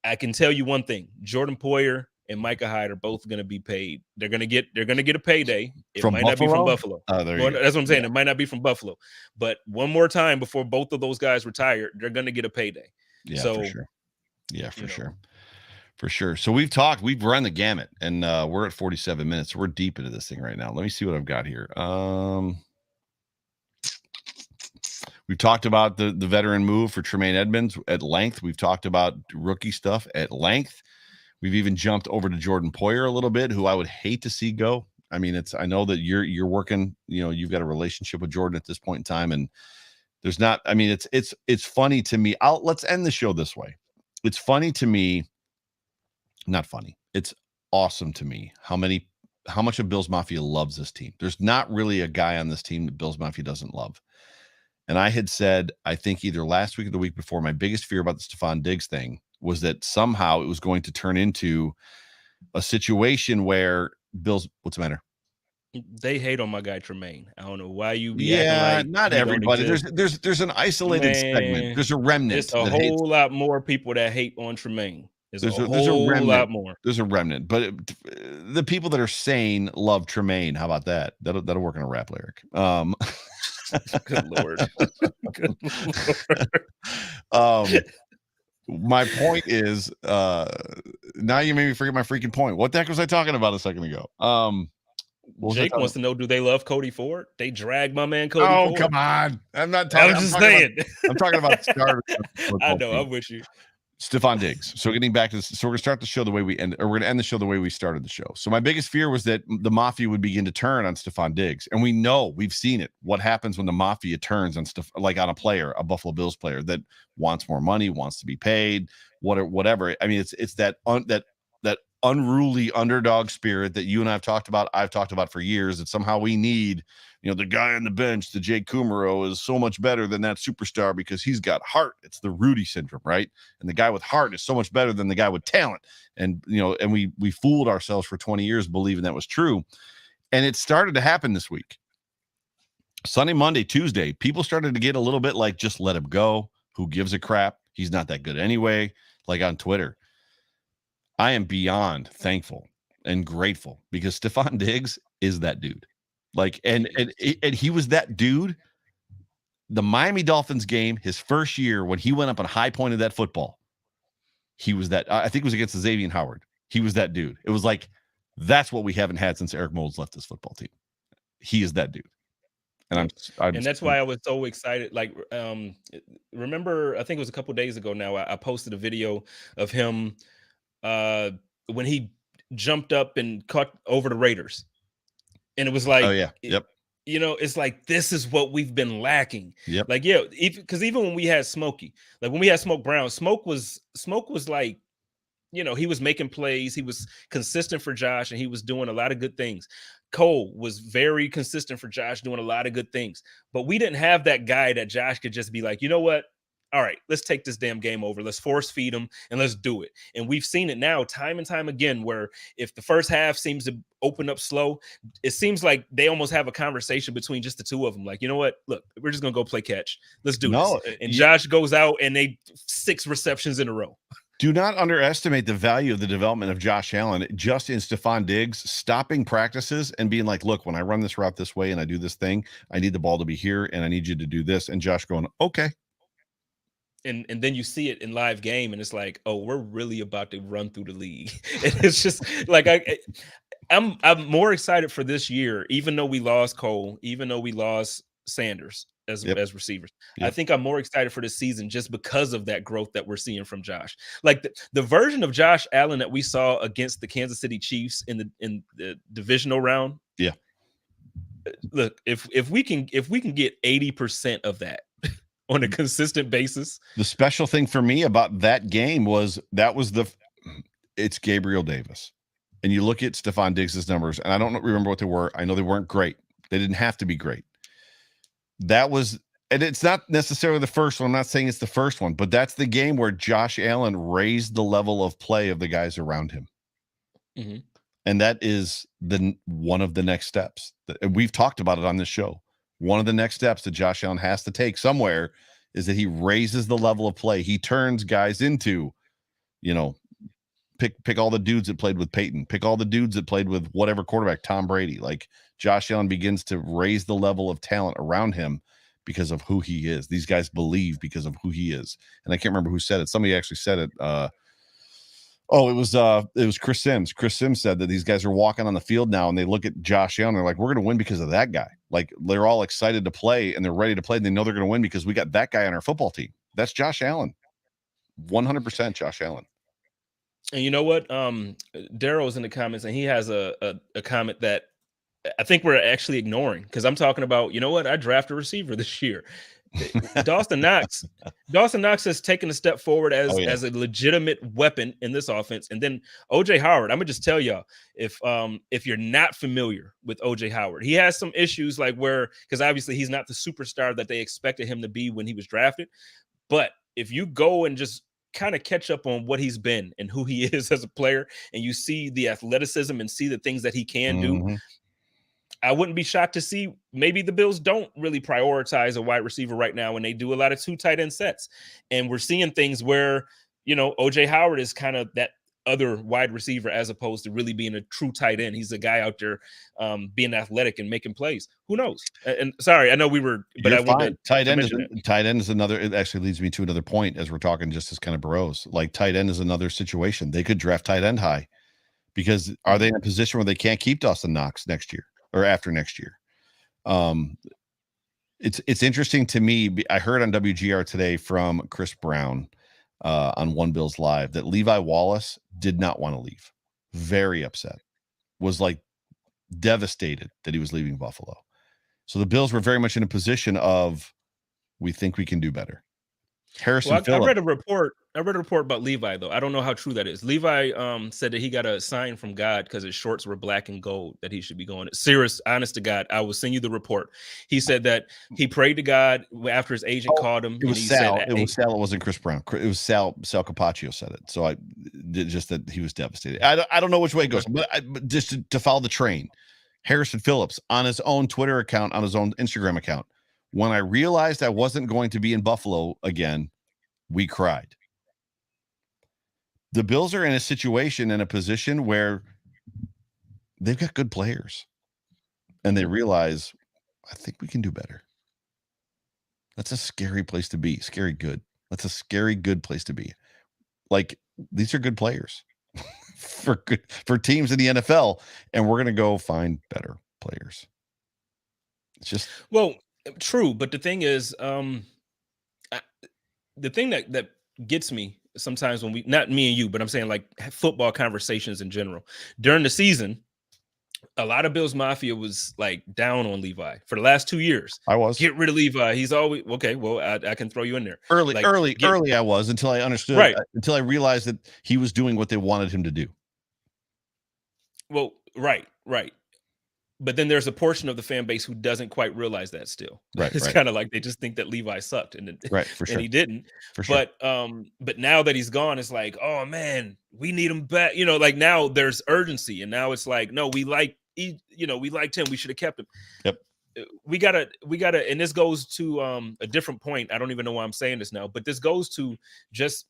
I can tell you one thing, Jordan Poyer and Micah Hyde are both going to be paid. They're going to get a payday. It might not be from Buffalo. That's what I'm saying. It might not be from Buffalo, but one more time before both of those guys retire, they're going to get a payday. Yeah, so, for sure. Yeah, for sure. For sure. So we've run the gamut, and we're at 47 minutes. So we're deep into this thing right now. Let me see what I've got here. We've talked about the veteran move for Tremaine Edmunds at length. We've talked about rookie stuff at length. We've even jumped over to Jordan Poyer a little bit, who I would hate to see go. I mean, I know that you're working, you've got a relationship with Jordan at this point in time, and there's not, I mean, it's funny to me. Let's end the show this way. It's funny to me. Not funny. It's awesome to me how much of Bills Mafia loves this team. There's not really a guy on this team that Bills Mafia doesn't love. And I had said, I think either last week or the week before, my biggest fear about the Stefon Diggs thing was that somehow it was going to turn into a situation where Bills, what's the matter? They hate on my guy Tremaine. I don't know why you be acting like not everybody. There's an isolated segment. There's a remnant. There's a whole lot more people that hate on Tremaine. There's a lot more. There's a remnant, but the people that are sane love Tremaine. How about that? That'll work in a rap lyric. Good Lord. Good Lord. My point is, now you made me forget my freaking point. What the heck was I talking about a second ago? Jake wants to know, do they love Cody Ford? They drag my man Cody Ford. Oh, come on. I'm not talking. I'm just saying. I'm talking about the starter. I know. I'm with you. Stefon Diggs. So getting back to this, so we're gonna start the show the way we end, or we're gonna end the show the way we started the show. So my biggest fear was that the Mafia would begin to turn on Stefon Diggs, and we've seen it. What happens when the Mafia turns on on a player, a Buffalo Bills player that wants more money, wants to be paid, whatever. I mean, it's that unruly underdog spirit that you and I've talked about for years. That somehow we need. The guy on the bench, the Jake Kumaro, is so much better than that superstar because he's got heart. It's the Rudy syndrome, right? And the guy with heart is so much better than the guy with talent. And, and we fooled ourselves for 20 years believing that was true. And it started to happen this week. Sunday, Monday, Tuesday, people started to get a little bit like, just let him go. Who gives a crap? He's not that good anyway. Like on Twitter. I am beyond thankful and grateful because Stefon Diggs is that dude. Like, and he was that dude. The Miami Dolphins game, his first year, when he went up and high pointed that football, he was that. I think it was against the Xavier Howard. He was that dude. It was like, that's what we haven't had since Eric Moulds left this football team. He is that dude. And I'm and that's why I was so excited. Like, remember, I think it was a couple days ago now, I posted a video of him when he jumped up and caught over the Raiders. And it was oh like, yeah, yep, it's like, this is what we've been lacking. yep. Like, yeah, even when we had Smokey, like when we had Smoke Brown, Smoke was like, he was making plays. He was consistent for Josh, and he was doing a lot of good things. Cole was very consistent for Josh, doing a lot of good things. But we didn't have that guy that Josh could just be like, you know what? All right, let's take this damn game over. Let's force feed them and let's do it. And we've seen it now time and time again where if the first half seems to open up slow, it seems like they almost have a conversation between just the two of them. Like, you know what? Look, we're just going to go play catch. Let's do this. And Josh goes out and they 6 receptions in a row. Do not underestimate the value of the development of Josh Allen just in Stefon Diggs stopping practices and being like, look, when I run this route this way and I do this thing, I need the ball to be here and I need you to do this. And Josh going, okay. And then you see it in live game and it's like, oh, we're really about to run through the league. And it's just like, I'm more excited for this year, even though we lost Cole, even though we lost Sanders as receivers. Yep. I think I'm more excited for this season just because of that growth that we're seeing from Josh. Like the version of Josh Allen that we saw against the Kansas City Chiefs in the divisional round. Yeah. Look, if we can get 80% of that on a consistent basis. The special thing for me about that game was it's Gabriel Davis. And you look at Stefon Diggs' numbers, and I don't remember what they were. I know they weren't great. They didn't have to be great. And it's not necessarily the first one. I'm not saying it's the first one, but that's the game where Josh Allen raised the level of play of the guys around him. Mm-hmm. And that is one of the next steps. We've talked about it on this show. One of the next steps that Josh Allen has to take somewhere is that he raises the level of play. He turns guys into, pick all the dudes that played with Peyton, pick all the dudes that played with whatever quarterback, Tom Brady. Like Josh Allen begins to raise the level of talent around him because of who he is. These guys believe because of who he is. And I can't remember who said it. Somebody actually said it. It was Chris Sims. Chris Sims said that these guys are walking on the field now and they look at Josh Allen. They're like, we're going to win because of that guy. Like they're all excited to play and they're ready to play. And they know they're going to win because we got that guy on our football team. That's Josh Allen. 100% Josh Allen. And you know what? Daryl's in the comments and he has a comment that I think we're actually ignoring because I'm talking about, you know what? I drafted a receiver this year. Dawson Knox has taken a step forward as a legitimate weapon in this offense. And then OJ Howard, I'm gonna just tell y'all, if you're not familiar with OJ Howard, he has some issues because obviously he's not the superstar that they expected him to be when he was drafted. But if you go and just kind of catch up on what he's been and who he is as a player, and you see the athleticism and see the things that he can do, I wouldn't be shocked to see maybe the Bills don't really prioritize a wide receiver right now and they do a lot of 2 tight end sets. And we're seeing things where, OJ Howard is kind of that other wide receiver as opposed to really being a true tight end. He's a guy out there being athletic and making plays. Who knows? And sorry, I know we were, but I want tight end is another. It actually leads me to another point as we're talking just as kind of bros. Like tight end is another situation. They could draft tight end high because are they in a position where they can't keep Dawson Knox next year? Or after next year. It's interesting to me. I heard on WGR today from Chris Brown on One Bills Live that Levi Wallace did not want to leave. Very upset. Was like devastated that he was leaving Buffalo. So the Bills were very much in a position of, we think we can do better. Harrison Phillips. I read a report about Levi, though. I don't know how true that is. Levi said that he got a sign from God because his shorts were black and gold that he should be going. Serious, honest to God, I will send you the report. He said that he prayed to God after his agent called him. It was Sal. It wasn't Chris Brown. It was Sal Capaccio said it. So just that he was devastated. I don't know which way it goes, but just to follow the train. Harrison Phillips on his own Twitter account, on his own Instagram account. When I realized I wasn't going to be in Buffalo again, we cried. The Bills are in a position where they've got good players and they realize, I think we can do better. That's a scary place to be. Scary good. That's a scary good place to be. Like, these are good players for teams in the NFL, and we're going to go find better players. It's just true. But the thing is, the thing that gets me sometimes when not me and you, but I'm saying like football conversations in general during the season, a lot of Bills Mafia was like down on Levi for the last 2 years. I was. Get rid of Levi. He's always okay. Well, I can throw you in there. Early. I was until I understood, right. Until I realized that he was doing what they wanted him to do. Well, right. But then there's a portion of the fan base who doesn't quite realize that still. Right. It's kind of like they just think that Levi sucked and for sure. And he didn't. For sure. But now that he's gone, it's like, oh man, we need him back. You know, like now there's urgency, and now it's like, no, we liked him. We should have kept him. Yep. We gotta, and this goes to a different point. I don't even know why I'm saying this now, but this goes to just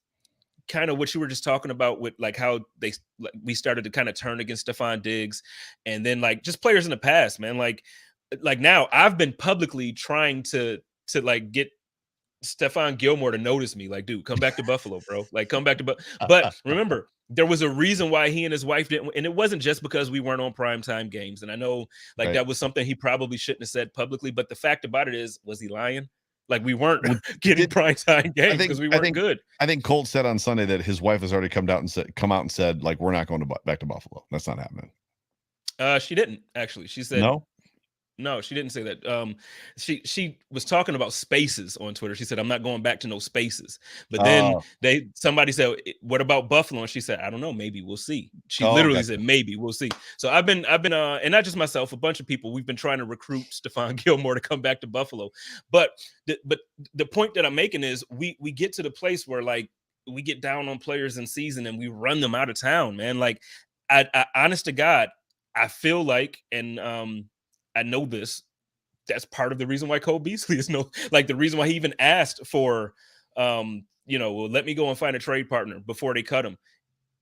kind of what you were just talking about with like how we started to kind of turn against Stefon Diggs, and then like just players in the past, man. Like now I've been publicly trying to like get Stephon Gilmore to notice me. Like, dude, come back to Buffalo, bro. Like, come back to But remember, there was a reason why he and his wife didn't, and it wasn't just because we weren't on primetime games. And I know like that was something he probably shouldn't have said publicly. But the fact about it is, was he lying? Like we weren't getting primetime games because we weren't good. I think Colt said on Sunday that his wife has already come out and said like we're not going back to Buffalo. That's not happening. She didn't actually. She said no, she didn't say that. She was talking about spaces on Twitter. She said, "I'm not going back to no spaces." But then somebody said, "What about Buffalo?" And she said, "I don't know. Maybe we'll see." She literally said, "Maybe we'll see." So I've been, and not just myself, a bunch of people. We've been trying to recruit Stefon Gilmore to come back to Buffalo. But the point that I'm making is, we get to the place where like we get down on players in season and we run them out of town, man. Like, I honest to God, I feel like, and I know this. That's part of the reason why Cole Beasley is the reason why he even asked for, let me go and find a trade partner before they cut him.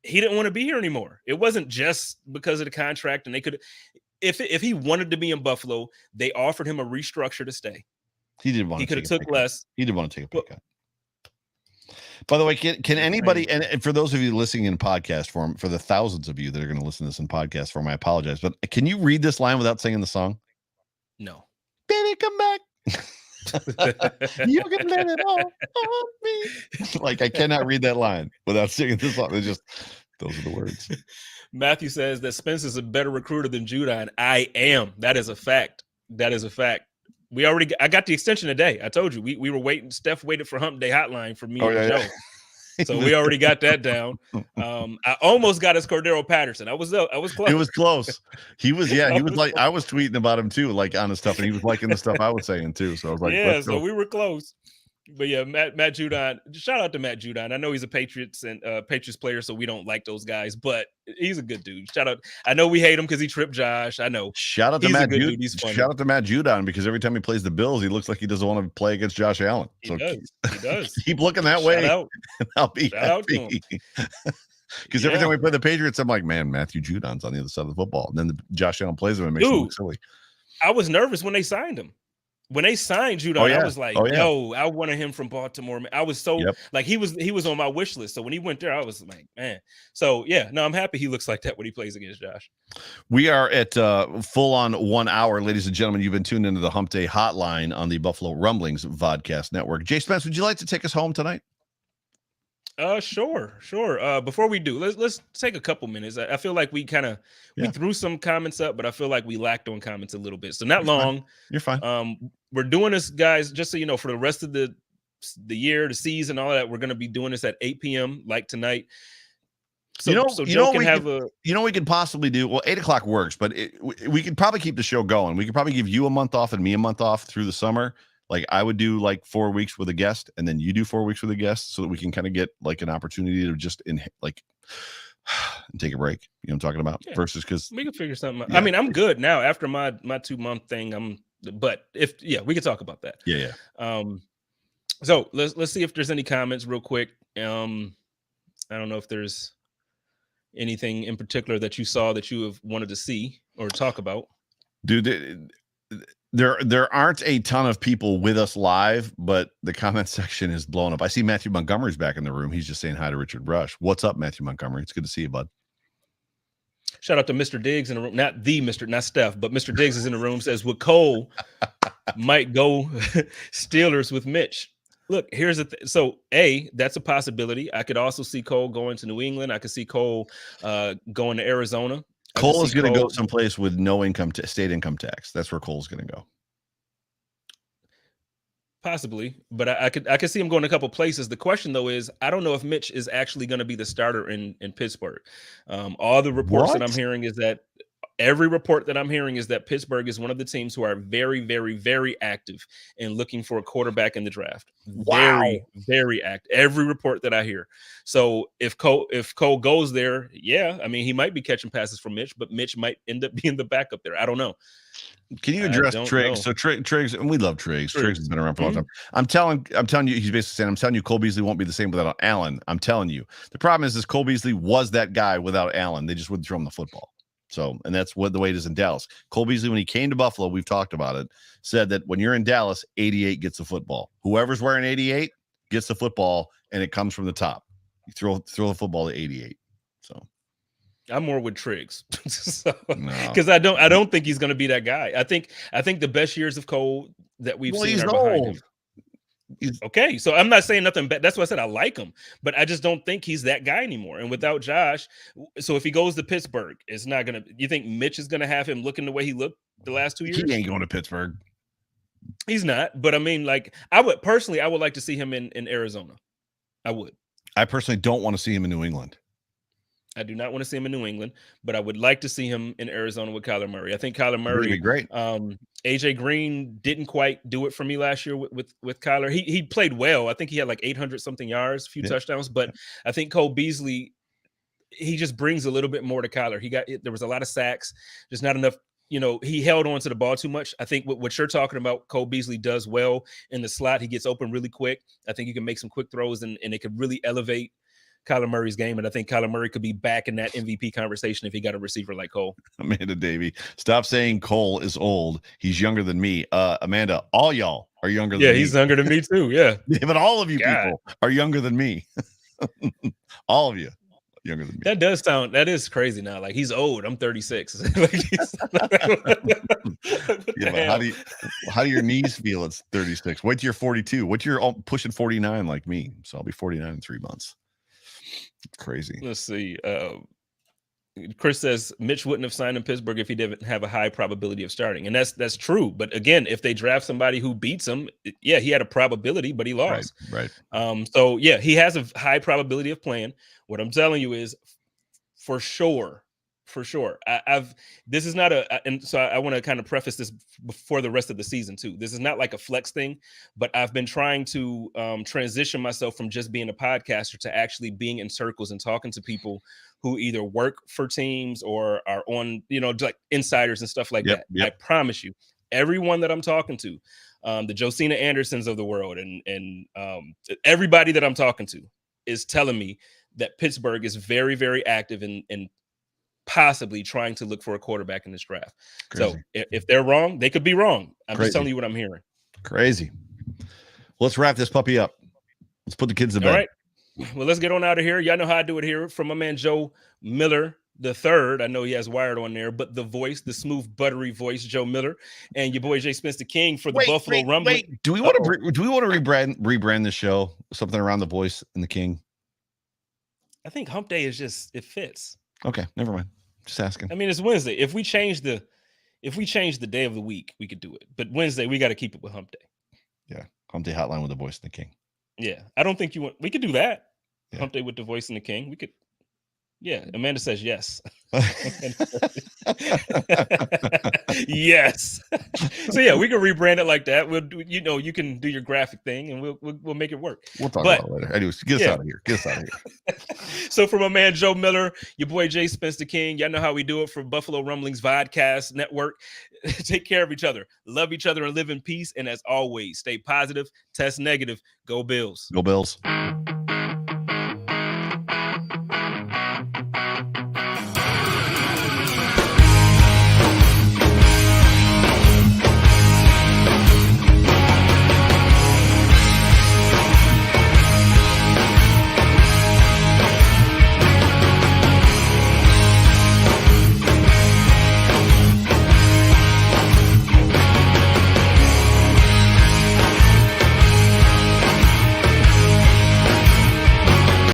He didn't want to be here anymore. It wasn't just because of the contract, and they could, if he wanted to be in Buffalo, they offered him a restructure to stay. He didn't want. He could have took less. He didn't want to take a pay cut. By the way, can anybody, and for those of you listening in podcast form, for the thousands of you that are going to listen to this in podcast form, I apologize, but can you read this line without singing the song? No. Baby, come back. You can let it all on me. Like, I cannot read that line without singing this song. It's just, those are the words. Matthew says that Spence is a better recruiter than Judon. I am. That is a fact. I got the extension today. I told you we were waiting. Steph waited for Hump Day Hotline for me and Joe. Yeah. So we already got that down. I almost got his Cordero Patterson. I was close. It was close. He was like, I was tweeting about him too, like on his stuff, and he was liking the stuff I was saying too. So I was like, yeah, so we were close. But yeah, Matt Judon. Shout out to Matt Judon. I know he's a Patriots player, so we don't like those guys, but he's a good dude. Shout out. I know we hate him because he tripped Josh. I know. Shout out to Matt Judon. Shout out to Matt Judon, because every time he plays the Bills, he looks like he doesn't want to play against Josh Allen. He does. Keep looking that way. Shout out. And I'll be happy. Because every time we play the Patriots, I'm like, man, Matthew Judon's on the other side of the football. And then Josh Allen plays him and makes him look silly. I was nervous when they signed him. When they signed Judon, I was like, yo, I wanted him from Baltimore. I was so like, he was on my wish list. So when he went there, I was like, man. So yeah, no, I'm happy he looks like that when he plays against Josh. We are at full on 1 hour, ladies and gentlemen. You've been tuned into the Hump Day Hotline on the Buffalo Rumblings Vodcast Network. Jay Spence, would you like to take us home tonight? Sure. Before we do, let's take a couple minutes. I feel like we threw some comments up, but I feel like we lacked on comments a little bit. So not long. You're fine. We're doing this, guys, just so you know, for the rest of the year, the season, all that. We're going to be doing this at 8 p.m. like tonight. So, Joe can have we could possibly do, well, 8 o'clock works, but we could probably keep the show going. We could probably give you a month off and me a month off through the summer. Like, I would do like 4 weeks with a guest, and then you do 4 weeks with a guest, so that we can kind of get like an opportunity to just and take a break. You know what I'm talking about? Yeah. Versus, because we can figure something out. Yeah. I mean, I'm good now after my 2-month thing. But we could talk about that. Yeah. So let's see if there's any comments real quick. I don't know if there's anything in particular that you saw that you have wanted to see or talk about. Dude, there aren't a ton of people with us live, but the comment section is blown up. I see Matthew Montgomery's back in the room. He's just saying hi to Richard Brush. What's up, Matthew Montgomery? It's good to see you, bud. Shout out to Mr. Diggs in the room. Not Steph, but Mr. Diggs is in the room. Says, would Cole might go Steelers with Mitch. Look, here's the thing. So, that's a possibility. I could also see Cole going to New England. I could see Cole going to Arizona. Cole is going to go someplace with no state income tax. That's where Cole's going to go. Possibly, but I could see him going a couple places. The question though is, I don't know if Mitch is actually going to be the starter in Pittsburgh. All the reports that I'm hearing is that every report that I'm hearing is that Pittsburgh is one of the teams who are very, very, very active in looking for a quarterback in the draft. Wow. Very, very active. Every report that I hear. So if Cole goes there, I mean, he might be catching passes from Mitch, but Mitch might end up being the backup there. I don't know. Can you address Triggs? So Triggs, and we love Triggs. Triggs has been around for a long time. I'm telling you, he's basically saying, I'm telling you, Cole Beasley won't be the same without Allen. I'm telling you. The problem is Cole Beasley was that guy without Allen. They just wouldn't throw him the football. So, and that's what the way it is in Dallas. Cole Beasley, when he came to Buffalo, we've talked about it, said that when you're in Dallas, 88 gets the football. Whoever's wearing 88 gets the football, and it comes from the top. You throw the football to 88. So. I'm more with Triggs, because I don't think he's going to be that guy. I think the best years of Cole that we've seen are behind him. Okay, so I'm not saying nothing bad. That's why I said I like him, but I just don't think he's that guy anymore. And without Josh, so if he goes to Pittsburgh, it's not gonna. You think Mitch is gonna have him looking the way he looked the last 2 years? He ain't going to Pittsburgh. He's not. But I mean, like, I would like to see him in Arizona. I would. I personally don't want to see him in New England. I do not want to see him in New England, but I would like to see him in Arizona with Kyler Murray. I think Kyler Murray would be great. AJ Green didn't quite do it for me last year with Kyler. He played well. I think he had like 800 something yards, a few touchdowns, but I think Cole Beasley, he just brings a little bit more to Kyler. There was a lot of sacks, just not enough. He held on to the ball too much. I think what you're talking about, Cole Beasley does well in the slot. He gets open really quick. I think you can make some quick throws and it could really elevate Kyler Murray's game, and I think Kyler Murray could be back in that MVP conversation if he got a receiver like Cole. Amanda Davey, stop saying Cole is old. He's younger than me. Amanda, all y'all are younger than me. Yeah, he's younger than me too. Yeah. But all of you people are younger than me. All of you younger than me. That is crazy now. Like, he's old. I'm 36. But how do your knees feel at 36? Wait till you're 42. Wait till you're pushing 49 like me. So I'll be 49 in 3 months. Crazy. Let's see. Chris says Mitch wouldn't have signed in Pittsburgh if he didn't have a high probability of starting, and that's true. But again, if they draft somebody who beats him, he had a probability, but he lost. Right. So he has a high probability of playing. What I'm telling you is, for sure. This is not and so I want to kind of preface this before the rest of the season too. This is not like a flex thing, but I've been trying to transition myself from just being a podcaster to actually being in circles and talking to people who either work for teams or are on, like insiders and stuff like that. Yep. I promise you, everyone that I'm talking to, the Josina Andersons of the world and everybody that I'm talking to is telling me that Pittsburgh is very, very active in possibly trying to look for a quarterback in this draft. Crazy. So if they're wrong, they could be wrong. I'm just telling you what I'm hearing. Crazy. Let's wrap this puppy up. Let's put the kids to bed. All right. Well, let's get on out of here. Y'all know how I do it here. From my man Joe Miller the third. I know he has Wired on there, but the voice, the smooth, buttery voice, Joe Miller, and your boy Jay Spencer King for the Buffalo Rumblings. Do we want to rebrand the show? Something around the voice and the King? I think Hump Day is just, it fits. Okay, never mind. Just asking. I mean, it's Wednesday. If we change the day of the week, we could do it. But Wednesday, we got to keep it with Hump Day. Yeah, Hump Day Hotline with the voice and the King. Yeah, I don't think we could do that. Yeah. Hump Day with the voice and the King. We could. Yeah, Amanda says yes. Yes. So yeah, we can rebrand it like that. We'll do, you can do your graphic thing, and we'll make it work. We'll talk about it later. Anyways, get us out of here. Get us out of here. So from my man Joe Miller, your boy Jay Spencer King, y'all know how we do it from Buffalo Rumblings Vodcast Network. Take care of each other, love each other, and live in peace. And as always, stay positive, test negative. Go Bills. Go Bills.